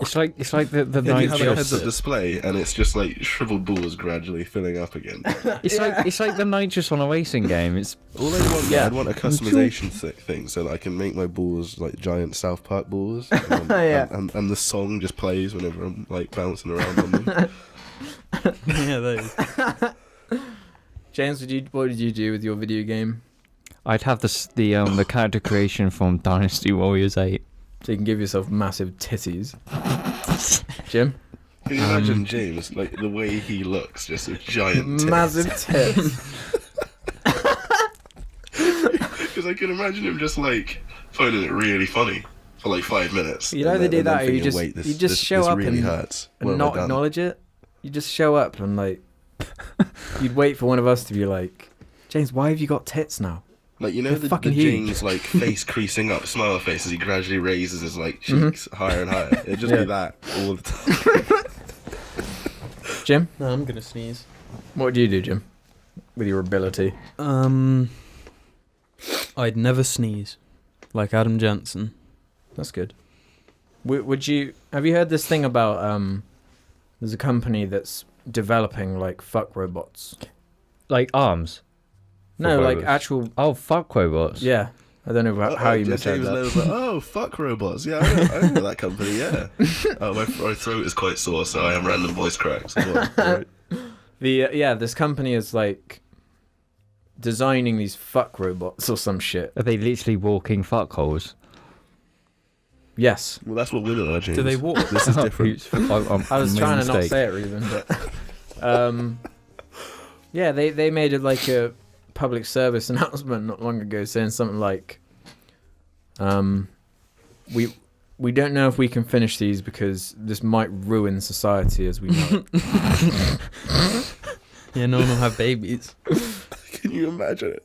It's like the Yeah, you night have a heads-up shift. display, and it's just like shriveled balls gradually filling up again. It's like the nitrous on a racing game. It's All I want, Yeah. I'd want a customization thing so that I can make my balls like giant South Park balls, and, Yeah. and the song just plays whenever I'm like bouncing around on them. Yeah, those. James, what did you do with your video game? I'd have the character creation from Dynasty Warriors 8. So you can give yourself massive titties. Jim? Can you imagine James, like the way he looks, just a giant tits? Massive tits. Because I can imagine him just like finding it really funny for like 5 minutes. You'd and either then- do and then that or you thinking, just- Wait, this, you just this, show this up really and- hurts. What And have I not done? acknowledge it. You just show up and like you'd wait for one of us to be like, James, why have you got tits now? Like, you know They're the fucking huge. James like face creasing up, smile face as he gradually raises his like Mm-hmm. cheeks higher and higher. It'd just Yeah. be that all the time. Jim, No, I'm gonna sneeze. what do you do, Jim? With your ability? I'd never sneeze, like Adam Jansen. That's good. Would you have you heard this thing about there's a company that's developing like fuck robots. Like arms. No, For like robots. actual Oh, fuck robots. yeah. I don't know how you James misheard that. Lowe's like, oh, fuck robots. Yeah, I know that company, yeah. Oh, my throat is quite sore, so I have random voice cracks as well. Right. This company is like designing these fuck robots or some shit. Are they literally walking fuckholes? Yes. Well, that's what women are, James. Do they walk? This is different. I was trying to not say it, Ruben, but yeah, they made it like a public service announcement not long ago, saying something like, we don't know if we can finish these because this might ruin society as we know it. Yeah, no one will have babies. Can you imagine it?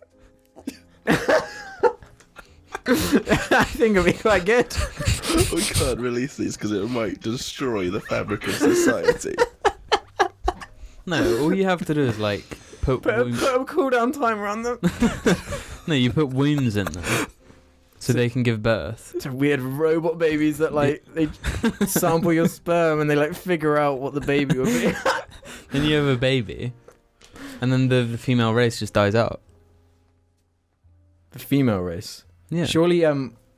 I think it'll be quite good. We can't release these because it might destroy the fabric of society. No, all you have to do is like put Put a cooldown timer on them. No, you put wombs in them so they can give birth. It's weird robot babies that like they sample your sperm and they like figure out what the baby will be. Then you have a baby, and then the female race just dies out. The female race. Yeah. Surely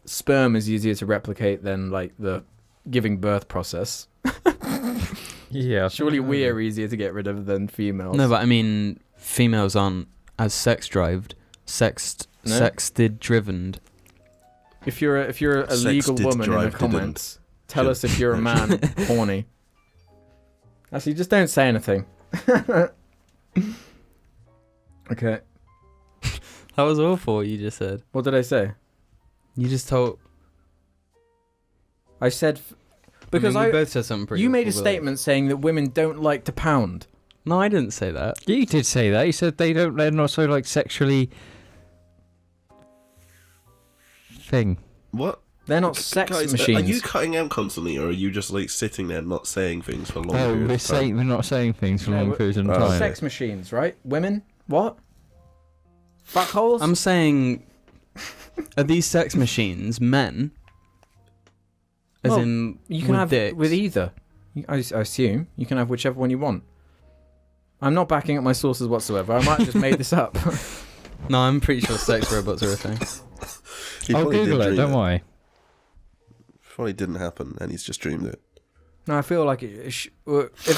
sperm is easier to replicate than like the giving birth process. Yeah. Surely we're easier to get rid of than females. No, but I mean, females aren't as sexted, driven. If you're a legal Sexted woman in the drive comments, tell us if you're a man horny. Actually, just don't say anything. Okay. That was awful what you just said. What did I say? You just told... I said... Because we both said something pretty you made a awful, but- statement saying that women don't like to pound. No, I didn't say that. You did say that. You said they're not so like sexually thing. What? They're not sex Guys, machines. are you cutting out constantly, or are you just like sitting there not saying things for long Oh, periods of time? we're not saying things for No, long we're- periods of Oh. time. Sex machines, right? Women? What? Fuckholes? I'm saying, are these sex machines men? As Well, in, you can with have dicks? with either. I assume you can have whichever one you want. I'm not backing up my sources whatsoever. I might have just made this up. No, I'm pretty sure sex robots are a thing. He I'll probably did Google it, dream don't worry. Probably didn't happen, and he's just dreamed it. No, I feel like if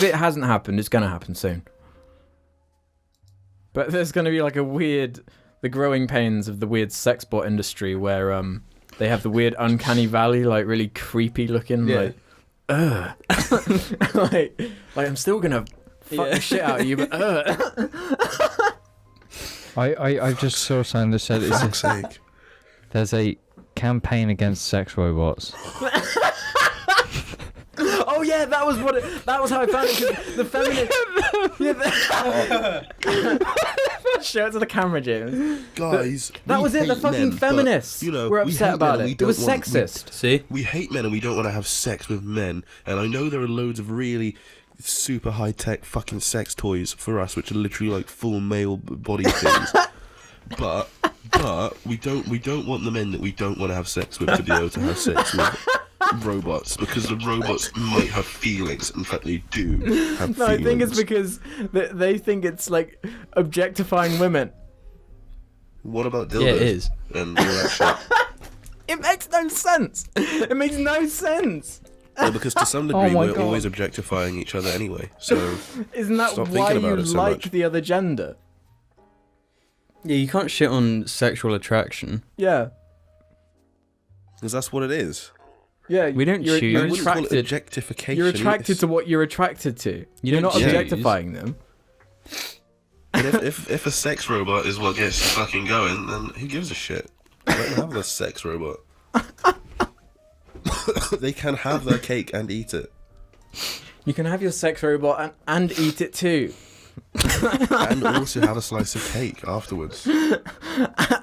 it hasn't happened, it's going to happen soon. But there's going to be like the growing pains of the weird sex bot industry where they have the weird uncanny valley, like really creepy looking, Yeah. like, like I'm still going to fuck the shit out of you, but I just saw something that said Fuck's sake. there's a campaign against sex robots. Oh yeah, that was how I found it. 'Cause the feminist. Show it to the camera, James. Guys, That we was it. The hate fucking men, but, feminists you know, were we upset hate men about and we it. It was don't want- sexist. See? We hate men and we don't want to have sex with men. And I know there are loads of really super high-tech fucking sex toys for us, which are literally like full male body things. But we don't want the men that we don't want to have sex with to be able to have sex with robots, because the robots might have feelings. In fact, they do have No, I feelings. think it's because they think it's like objectifying women. What about dildos? Yeah, it is. And all that shit. It makes no sense. It makes no sense. Well, because to some degree Oh my we're God. always objectifying each other anyway. So Isn't that Stop why thinking you about it so like much. the other gender? Yeah, you can't shit on sexual attraction. Yeah. because that's what it is. Yeah. We don't you're, choose. You're I wouldn't call it attracted. objectification. You're attracted It's- to what you're attracted to. You You're don't not choose. objectifying them. And if a sex robot is what gets you fucking going, then who gives a shit? Let them have the sex robot. They can have their cake and eat it, You can have your sex robot and eat it too. and also have a slice of cake afterwards,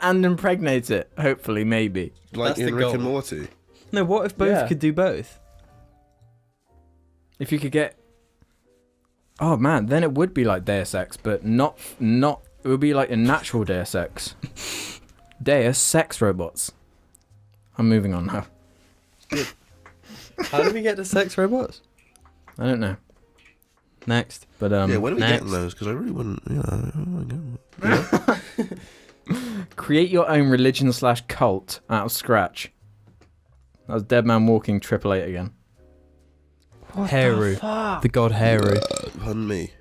And impregnate it, hopefully, maybe. like That's in the Rick and goal. Morty. No, what if both Yeah. could do both? If you could get... Oh man, then it would be like Deus Ex, but not... It would be like a natural Deus Ex. Deus Sex Robots. I'm moving on now. How did we get to sex robots? I don't know. Next. But Yeah, when are we next. getting those? Because I really wouldn't. create your own religion/cult out of scratch. That was Dead Man Walking 888 again. Heru. The god Heru. Pardon me.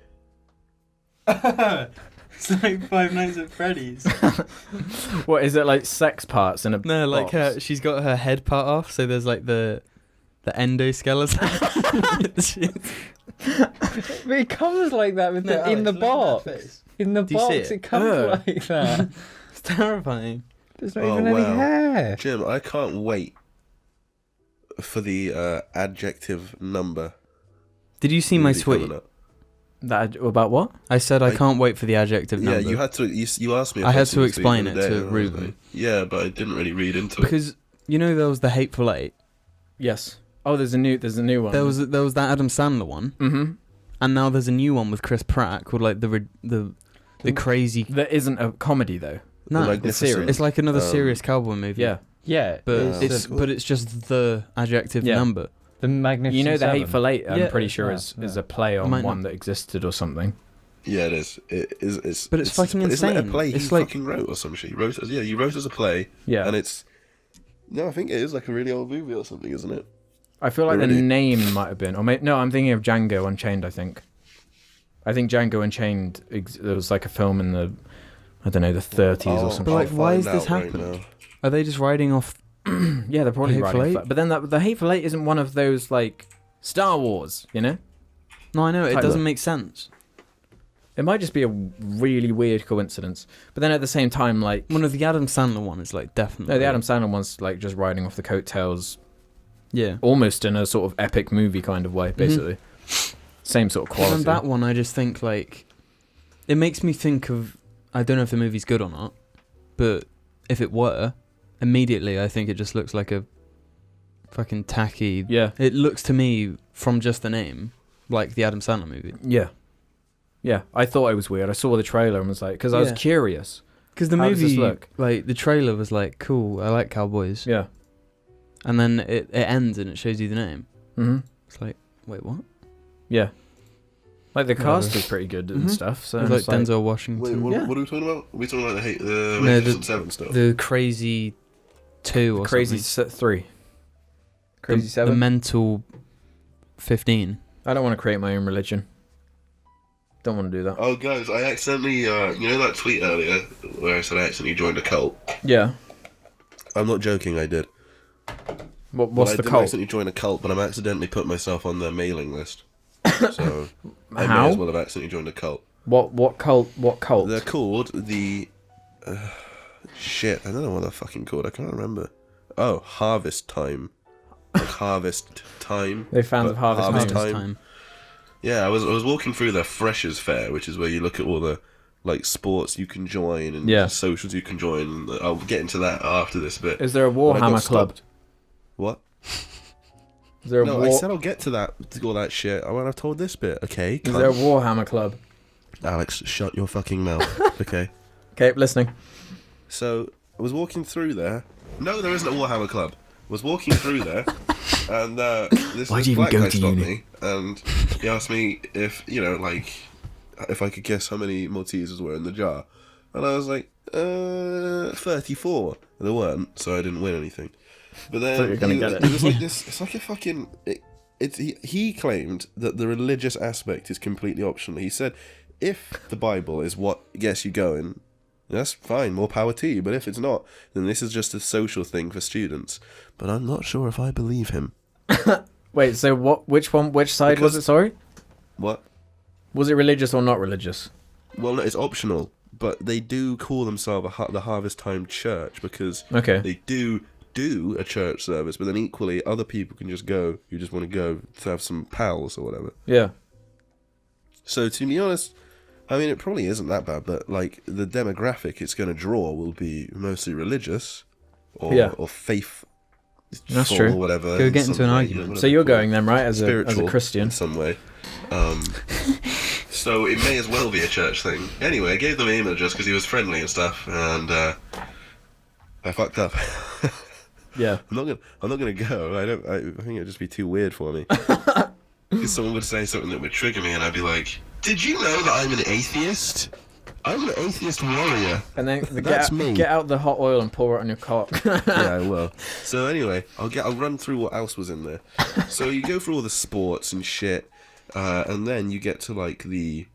It's like Five Nights at Freddy's. What is it, like sex parts in a No, like box? she's got her head part off, so there's like the endoskeleton. But it comes like that with in the box. In the Do you see box, it? it comes like that. It's terrifying. There's not Oh, even any wow. hair. Jim, I can't wait for the adjective number. Did you see my movie tweet? coming up. That about what? I said I can't wait for the adjective Yeah, number. you had to. You asked me. If I had I'd seen to the tweet explain the it other day, to and I was Ruben. like, yeah, but I didn't really read into it. Because you know there was the Hateful Eight. Yes. Oh, there's a new one. There was that Adam Sandler one, Mm-hmm. and now there's a new one with Chris Pratt called like the crazy. That isn't a comedy though. No, The it's Magnificent. serious. it's like another Um, serious cowboy movie. Yeah. Yeah, but Yeah. it's just the adjective Yeah. number. the Magnificent You know, the Seven. Hateful Eight. I'm Yeah. pretty sure Yeah, is yeah. a play on Might one not- that existed or something. Yeah, it is. It is. It's. But it's fucking Isn't it a insane. play It's he like- fucking wrote or some shit? He wrote. Yeah, you wrote as a play, Yeah. and it's. No, I think it is like a really old movie or something, isn't it? I feel like Really? the name might have been, or no, I'm thinking of Django Unchained. I think Django Unchained. There was like a film in the, I don't know, the 30s or But something. like, why find is this out right happening? now. Are they just riding off? Yeah, they're probably Hateful writing. Eight? But then the Hateful Eight isn't one of those like Star Wars, you know? No, I know it Tyler. doesn't make sense. It might just be a really weird coincidence. But then at the same time, like, One of the Adam Sandler one is like definitely. no, the Adam Sandler one's like just riding off the coattails, Yeah. almost in a sort of epic movie kind of way, basically. Same sort of And quality. that one, I just think like, it makes me think of. I don't know if the movie's good or not, but if it were, immediately I think it just looks like a fucking tacky. Yeah, It looks to me from just the name like the Adam Sandler movie. yeah, yeah. I thought it was weird. I saw the trailer and was like, because I was Yeah. curious. Because the How does this movie, look? like the trailer was like, cool, I like cowboys, Yeah. and then it ends and it shows you the name. Mm-hmm. It's like, wait, what? Yeah. Like the cast Whatever. is pretty good and Mhm. stuff. So It's it's like like, Denzel Washington. Wait, what, Yeah. what are we talking about? Are we talking about the No, Magnificent Seven stuff? The Crazy 2 or Crazy something. 3. Crazy The 7. Mental 15. I don't want to create my own religion. Don't want to do that. Oh, guys, I accidentally, you know that tweet earlier where I said I accidentally joined a cult? Yeah. I'm not joking, I did. What's I the didn't cult? accidentally join a cult, but I'm accidentally put myself on their mailing list. So I may How? as well have accidentally joined a cult. What cult? What cult? They're called the... shit, I don't know what they're fucking called. I can't remember. Oh, Harvest Time. Like Harvest Time. They fans but of Harvest Harvest Moon. Time. Time. Yeah, I was walking through their Freshers Fair, which is where you look at all the like sports you can join and Yeah. socials you can join. And I'll get into that after this bit. Is there a But I got Warhammer club? stopped. What? Is there a No, I said I'll get to that, all that shit when I've told this bit. Okay, Is there a cunt. Warhammer club? Alex, shut your fucking mouth. Okay. Okay, listening. So I was walking through there. No, there isn't a Warhammer club. I was walking through there, and this Why'd you even black go guy to stopped uni? me, and he asked me if if I could guess how many Maltesers were in the jar, and I was like, 34. There weren't, so I didn't win anything. But Thought you then were gonna get it. it was like this. It's like a fucking. He claimed that the religious aspect is completely optional. He said, if the Bible is what gets you going, that's fine, more power to you. But if it's not, then this is just a social thing for students. But I'm not sure if I believe him. Wait, so what? Which one? Which side was Because- it? Sorry, What? was it religious or not religious? Well, no, it's optional. But they do call themselves the Harvest Time Church because Okay. they do a church service. But then equally, other people can just go. You just want to go to have some pals or whatever. Yeah. So to be honest, I mean, it probably isn't that bad, but like the demographic it's going to draw will be mostly religious or Yeah. or faith. That's true. Or whatever. Go in get some into an way, argument. whatever So you're they call it. going then, right? As a Spiritual Christian. in some way. So it may as well be a church thing. Anyway, I gave them my email address because he was friendly and stuff, and I fucked up. Yeah. I'm not gonna go. I think it'd just be too weird for me. Because someone would say something that would trigger me, and I'd be like, "Did you know that I'm an atheist? I'm an atheist warrior." And then That's me. get out the hot oil and pour it on your cock. Yeah, I will. So anyway, I'll run through what else was in there. So you go through all the sports and shit, and then you get to like the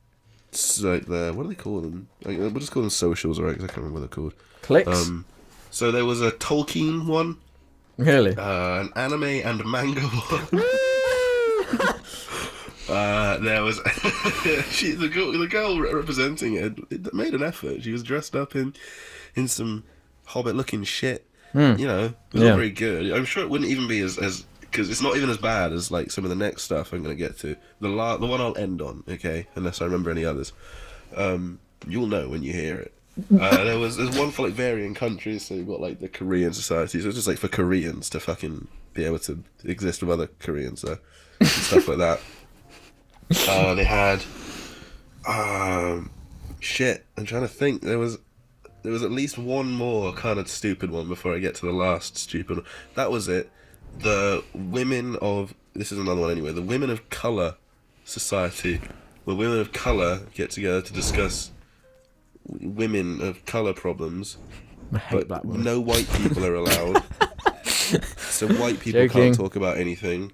like the what do they call them? Like, we'll just call them socials, right? Because I can't remember what they're called. Clicks. So there was a Tolkien one, Really? an anime and manga one. There was the girl representing it made an effort. She was dressed up in some hobbit-looking shit. You know, it was not very good. I'm sure it wouldn't even be as because it's not even as bad as like some of the next stuff I'm gonna get to. The one I'll end on, okay? Unless I remember any others. You'll know when you hear it. There's one for like varying countries. So you've got like the Korean society. So it's just like for Koreans to fucking be able to exist with other Koreans and stuff like that. They had shit. I'm trying to think. There was at least one more kind of stupid one before I get to the last stupid one. That was it. The women of this is another one anyway. The Women of Color Society, where women of color get together to discuss women of color problems. I hate But that one. no white people are allowed. So white people Joking. can't talk about anything.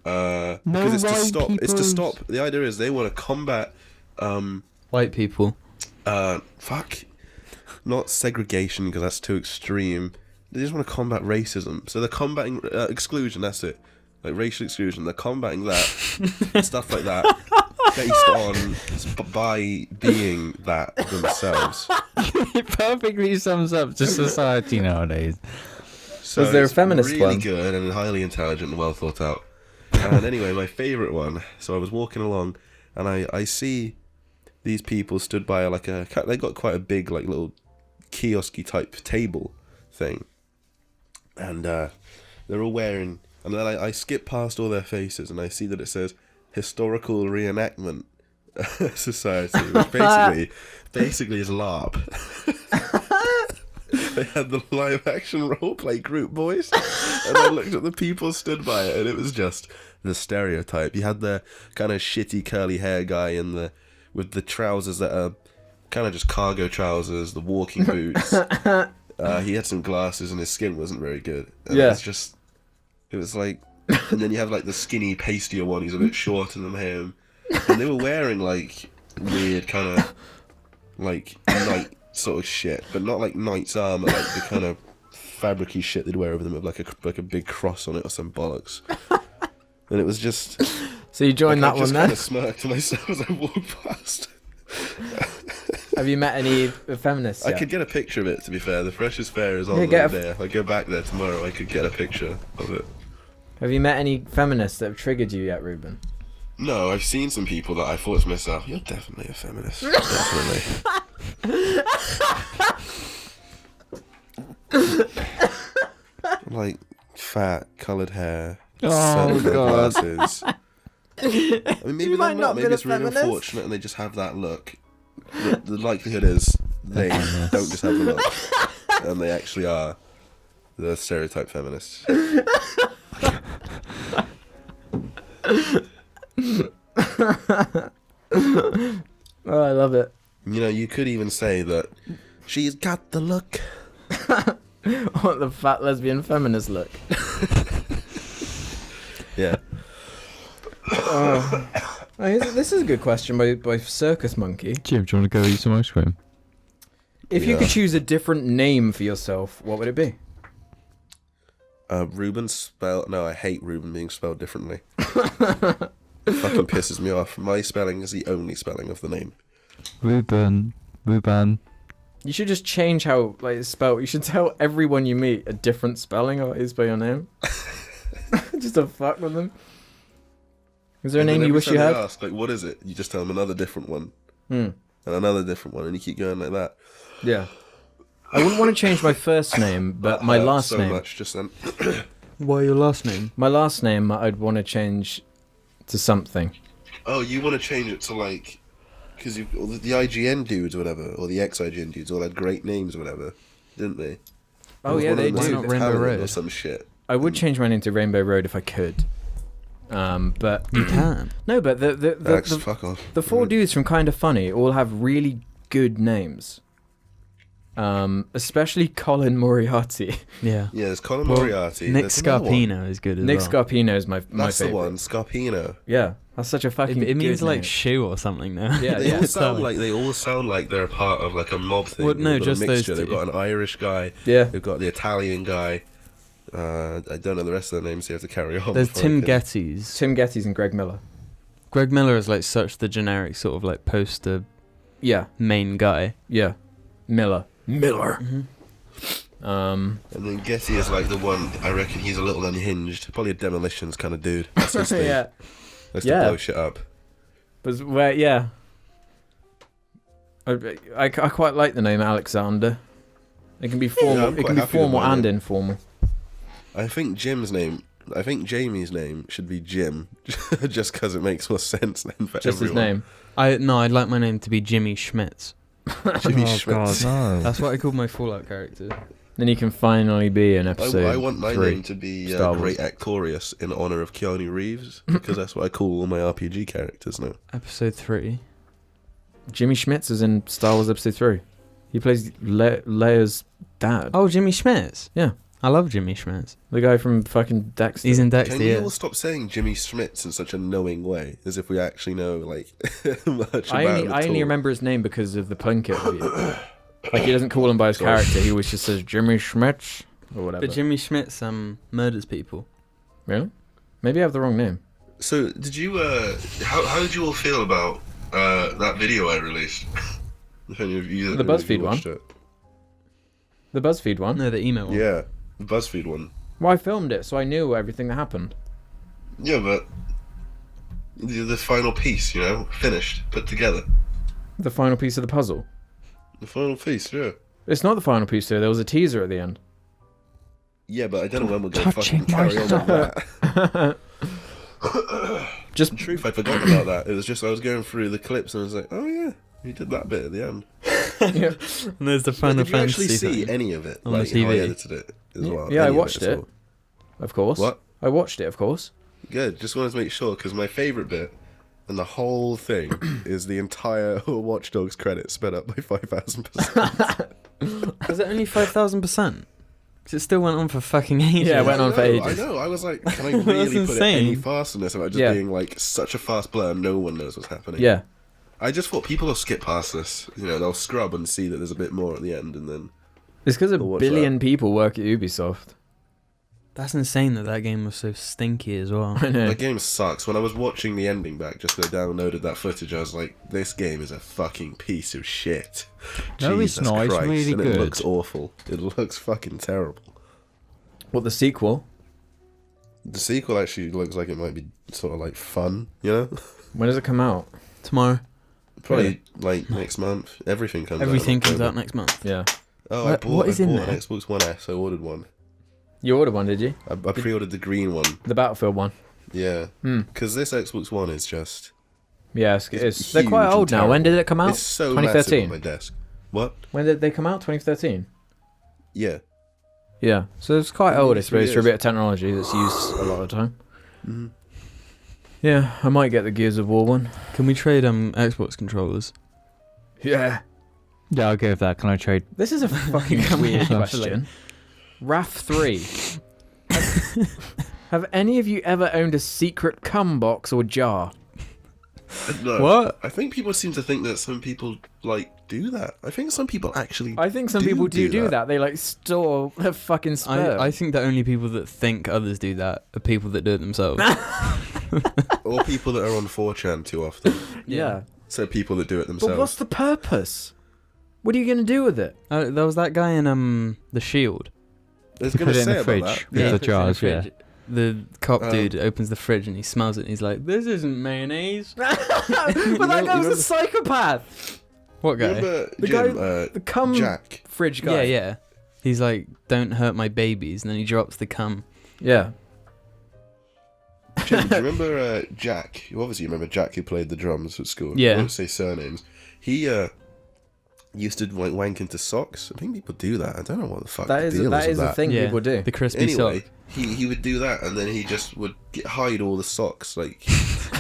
Because it's to stop. It's to stop. The idea is they want to combat. White people. Fuck. Not segregation because that's too extreme. They just want to combat racism. So they're combating exclusion. That's it. Like racial exclusion. They're combating that stuff like that based on by being that themselves. It perfectly sums up to society nowadays. So Was there a it's feminist really one? good and highly intelligent and well thought out. And anyway, my favourite one. So I was walking along, and I see these people stood by they got quite a big like little kiosky type table thing, and they're all wearing. And then I skip past all their faces, and I see that it says Historical Reenactment Society, which basically is LARP. They had the live action roleplay group, boys. And I looked at the people stood by it, and it was just the stereotype. You had the kind of shitty curly hair guy with the trousers that are kind of just cargo trousers, the walking boots. He had some glasses, and his skin wasn't very good. And it was like, and then you have like the skinny, pastier one. He's a bit shorter than him, and they were wearing like weird kind of like night sort of shit, but not like knight's armor, like the kind of fabricy shit they'd wear over them with like a big cross on it or some bollocks. And it was just. So you joined like, that I one just then? kind of smirked to myself as I walked past. Have you met any feminists I yet? could get a picture of it. To be fair, the freshest fair is on Yeah, right there. If I go back there tomorrow, I could get a picture of it. Have you met any feminists that have triggered you yet, Ruben? No, I've seen some people that I thought to myself, you're definitely a feminist. Definitely. Like, fat, coloured hair, Oh, circular God. glasses. I mean, maybe You they're might not not. be Maybe a it's really feminist. unfortunate and they just have that look. The likelihood is they don't just have the look. And they actually are the stereotype feminists. Oh, I love it. You know, you could even say that she's got the look. What the fat lesbian feminist look? Yeah. This is a good question by Circus Monkey. Jim, do you want to go eat some ice cream? If you Yeah. could choose a different name for yourself, what would it be? Ruben spelled... No, I hate Ruben being spelled differently. It fucking pisses me off. My spelling is the only spelling of the name. Ruben. You should just change how it's spelled. You should tell everyone you meet a different spelling of it is by your name. Just to fuck with them. Is there a And name then you every wish you time had? they ask, like, what is it? You just tell them another different one. Hmm. And another different one. And you keep going like that. Yeah. I wouldn't want to change my first name, but That my hurt last so name. much just then. Why your last name? My last name, I'd want to change to something. Oh, you want to change it to like... Because the IGN dudes or whatever, or the ex-IGN dudes all had great names or whatever, didn't they? Oh, Was yeah, one of they them do. like Why not Rainbow Italian Road? Or some shit. I would change my name to Rainbow Road if I could. But You can. no, but Max, the fuck off. four dudes from Kinda Funny all have really good names. Especially Colin Moriarty. Yeah. Yeah, there's Colin Well, Moriarty. Nick There's another one. Scarpino is good as Nick well. Scarpino is my That's the favorite. one, Scarpino. Yeah, that's such a fucking. It means good like name. shoe or something now. Yeah, They yeah. all sound like they're a part of like a mob thing. Well, no, They've got just a those mixture. They've two. got an Irish guy. Yeah. They've got the Italian guy. I don't know the rest of their names, so you have to carry on. There's before I Tim can- Gettys. Tim Gettys and Greg Miller. Greg Miller is like such the generic sort of like poster Yeah, main guy. yeah. Miller. And then Getty is like the one, I reckon he's a little unhinged. Probably a Demolitions kind of dude. That's his thing. Yeah. Let's Yeah. blow shit up. But where? Yeah. I quite like the name Alexander. It can be formal. I'm it quite can be happy with formal my and name. informal. I think Jamie's name should be Jim, just because it makes more sense than for Just his everyone. name. I'd like my name to be Jimmy Schmitz. Jimmy Oh Schmitz. God, no. That's what I called my Fallout character. Then he can finally be in episode I want my 3. name to be Star Wars. Great Actorious in honor of Keanu Reeves, because that's what I call all my RPG characters now. Episode 3. Jimmy Schmitz is in Star Wars Episode 3. He plays Leia's dad. Oh, Jimmy Schmitz. Yeah. I love Jimmy Schmitz. The guy from fucking Dexter. He's in Dexter. Can you Yeah. all stop saying Jimmy Schmitz in such a knowing way, as if we actually know like much I about only, him I at only all? remember his name because of the Plunkett review. Like, he doesn't call him by his Sorry. character. He always just says Jimmy Schmitz or whatever. But Jimmy Schmitz murders people. Really? Maybe I have the wrong name. So, did you? How did you all feel about that video I released? If any of you, The BuzzFeed watched one? it. The BuzzFeed one? No, the email one. Yeah, the BuzzFeed one. Well, I filmed it, so I knew everything that happened. Yeah, but the final piece, you know, finished, put together. The final piece of the puzzle. The final piece, yeah. It's not the final piece, though. There was a teaser at the end. Yeah, but I don't know when we're going to Touching fucking carry on with that. Just In truth, I forgot about that. It was just I was going through the clips and I was like, oh yeah, he did that bit at the end. yeah. And there's the But Final did you actually Fantasy see thing. any of it? On the Like how I TV? edited it as well. Yeah, I Any of watched at it. all? Of course. What? I watched it, of course. Good. Just wanted to make sure because my favorite bit and the whole thing is the entire Watch Dogs credit sped up by 5,000%. Was it only 5,000%? Because it still went on for fucking ages. Yeah, it went on for ages. I know. I was like, can I That's really put it any insane. faster than this about just Yeah. being like such a fast blur and no one knows what's happening? Yeah. I just thought people will skip past this. You know, they'll scrub and see that there's a bit more at the end and then. It's because a I'll watch billion people work at Ubisoft. That's insane that game was so stinky as well. I know. That game sucks. When I was watching the ending back, just 'cause I downloaded that footage, I was like, this game is a fucking piece of shit. No, it's Jesus not. It's Christ. really and good. It looks awful. It looks fucking terrible. What, the sequel? The sequel actually looks like it might be sort of like fun, you know? When does it come out? Tomorrow. Probably like next month. Everything comes out. Everything in comes out October. next month. Yeah. Oh, What- I what is in bought there? an Xbox One S. I ordered one. You ordered one, did you? I pre-ordered the green one. The Battlefield one. Yeah. Hmm. Because this Xbox One is just... Yeah, It's they're quite huge old and now. When terrible. did it come out? It's so massive on 2013. my desk. What? When did they come out? 2013. Yeah. Yeah. So it's quite Yeah, old, I 3 suppose, for a years. bit of technology that's used a lot of the time. Mm-hmm. Yeah, I might get the Gears of War one. Can we trade Xbox controllers? Yeah. Yeah, I'll go with that. Can I trade? This is a fucking weird question. RAF 3. Have any of you ever owned a secret cum box or jar? No. What? I think people seem to think that some people like do that. I think some people actually. I think some people do that. They like store their fucking sperm. I think the only people that think others do that are people that do it themselves. Or people that are on 4chan too often. yeah. So people that do it themselves. But what's the purpose? What are you going to do with it? There was that guy in The Shield. I was You going put to it in say the about fridge. that. Yeah. He The puts it in jars, yeah. fridge. The cop Um, dude opens the fridge and he smells it and he's like, "This isn't mayonnaise." But that you guy was remember- a psychopath. What guy? Remember The Jim, The cum Jack? fridge guy. Yeah. He's like, "Don't hurt my babies," and then he drops the cum. Yeah. Jim, do you remember Jack? You obviously remember Jack who played the drums at school. Yeah. I won't say surnames. He used to like wank into socks. I think people do that. I don't know what the fuck That the is deal that is is with a that. thing Yeah. people do. The crispy Anyway, sock. he would do that, and then he just would hide all the socks, like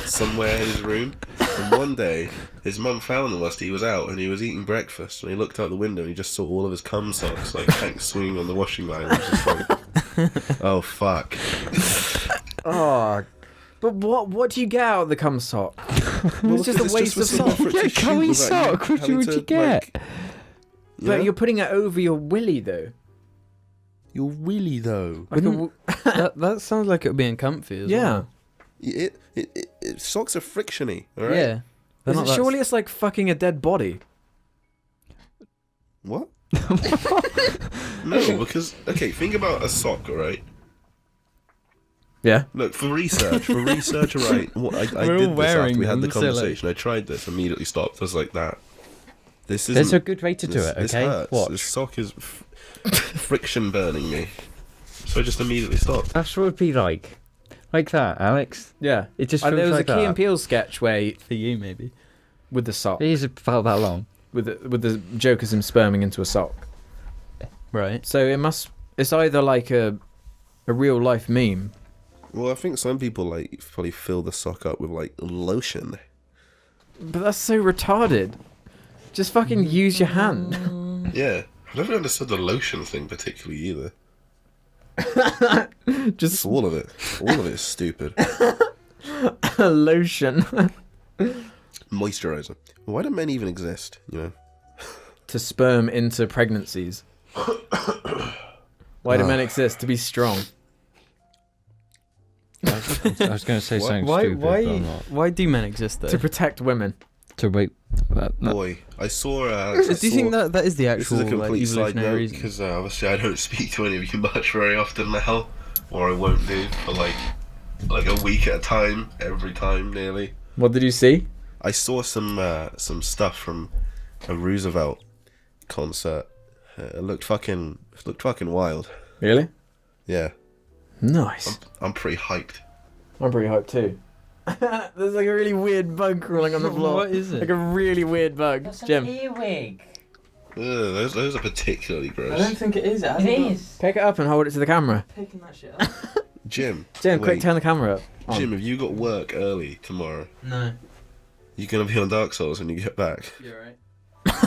somewhere in his room. And one day, his mum found him whilst he was out, and he was eating breakfast. And he looked out the window, and he just saw all of his cum socks like swinging on the washing line. It was just like, oh fuck. Oh, but what do you get out of the cum sock? It's just a waste of sock. Yeah, cummy sock. What would you get? But you're putting it over your willy though. Your willy though. Like that sounds like it would be uncomfy as yeah. well. It socks are frictiony, alright? Yeah. Surely it's like fucking a dead body. What? No, because think about a sock, alright? Yeah. Look, for research, alright. I We're did all this after wearing we had the them, so, like- conversation. I tried this, immediately stopped. I was like, that. This is. There's a good way to do this, it, This okay? hurts. Watch. This sock is friction burning me. So I just immediately stopped. That's what it would be like. Like that, Alex. Yeah. It just There feels was like a Key and that. Peele sketch where For you, maybe. with the sock, It is about that long. with the joke is him sperming into a sock. Right. So it's either like a real life meme. Well, I think some people like probably fill the sock up with like lotion. But that's so retarded. Just fucking use your hand. Yeah. I never understood the lotion thing particularly either. Just All of it. All of it is stupid. lotion. Moisturizer. Why do men even exist? You know? To sperm into pregnancies. Why do men exist? To be strong. I was going to say something Why? stupid, but I'm not. Why do men exist though? To protect women. To wait. No. Boy, I saw. Do you think that is the This actual is a complete side evolutionary note reason? because obviously I don't speak to any of you much very often now, or I won't do for like a week at a time, every time nearly. What did you see? I saw some stuff from a Roosevelt concert. It looked fucking wild. Really? Yeah, Nice. I'm pretty hyped. I'm pretty hyped too. There's like a really weird bug crawling on the floor. What is it? Like a really weird bug. Jim, earwig. Those are particularly gross. think it is. It is. pick it up and hold it to the camera. Picking that shit up. Jim, Jim, quick, wait. turn the camera up. On. Jim, have you got work early tomorrow? No. You gonna be on Dark Souls when you get back? You're right.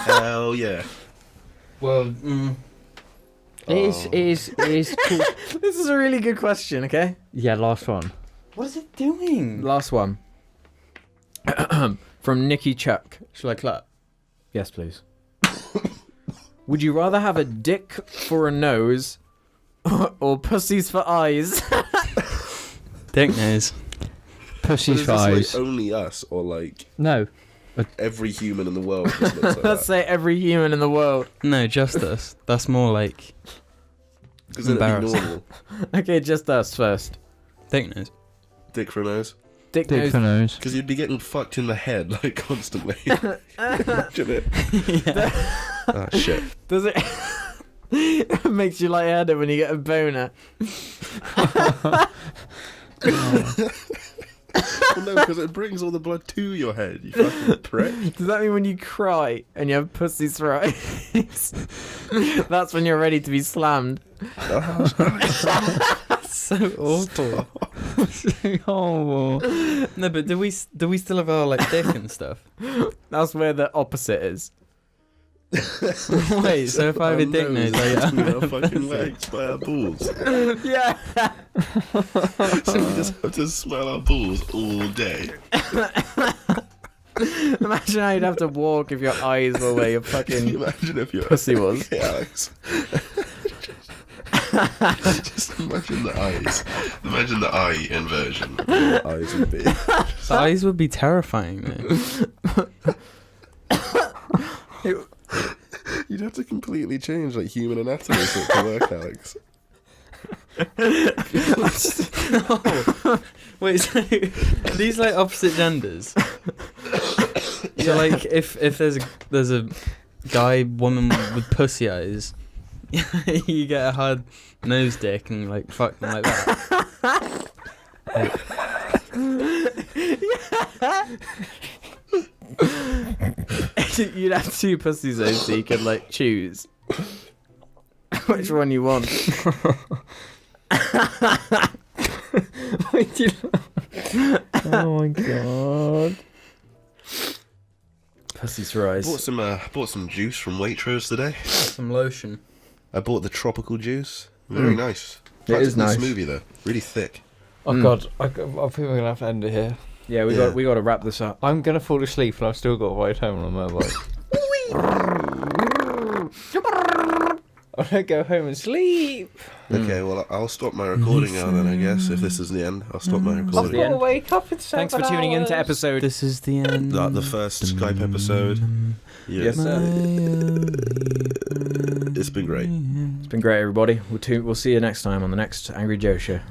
Hell yeah. Well, It is cool. This is a really good question, okay? Yeah, last one. what is it doing? Last one. From Nikki Chuck. Shall I clap? Yes, please. Would you rather have a dick for a nose or pussies for eyes? Dick nose. Pussy's Is this like eyes. only us or like No. every human in the world just looks like Let's that? say every human in the world. No, just us. That's more like Because it'd be embarrassing. normal. Okay, just us first. dick nose. Dick for a nose. Dick, Dick nose. for nose. Because you'd be getting fucked in the head like constantly. Imagine it. Oh shit. Does it? It makes you lightheaded when you get a boner. Well, no, because it brings all the blood to your head. You fucking prick. Does that mean when you cry and you have pussies for eyes? That's when you're ready to be slammed. So awful. Oh. No, but do we still have our like dick and stuff? That's where the opposite is. Wait, so if I have a dick nose, between our fucking legs by our balls. Yeah. So we just have to smell our balls all day. Imagine how you'd have to walk if your eyes were where your Can fucking you imagine if your pussy was? Okay, Alex. Just imagine the eyes. Imagine the eye inversion. The eyes would be. the eyes would be terrifying, though. You'd have to completely change like human anatomy for it to work, Alex. Wait, so are these like opposite genders? So like if there's a guy woman with pussy eyes, you get a hard nose dick and like fuck them like that. You'd have two pussies though, so you could like choose which one you want. Why do you laugh? Oh my god. Pussy's rise. Bought some juice from Waitrose today. Some lotion. I bought the tropical juice. Very nice. It is nice. Smoothie though, really thick. Oh god, I think we're gonna have to end it here. Yeah, we got to wrap this up. I'm gonna fall asleep and I've still got to ride home on a motorbike. I'm gonna go home and sleep. Okay, well I'll stop my recording now then. I guess if this is the end, I'll stop my I've recording. got to wake up in 7 Thanks for tuning in to hours. episode. This is the end. The first Skype episode. Yeah. Yes, sir. It's been great. It's been great, everybody. We'll see you next time on the next Angry Joe Show.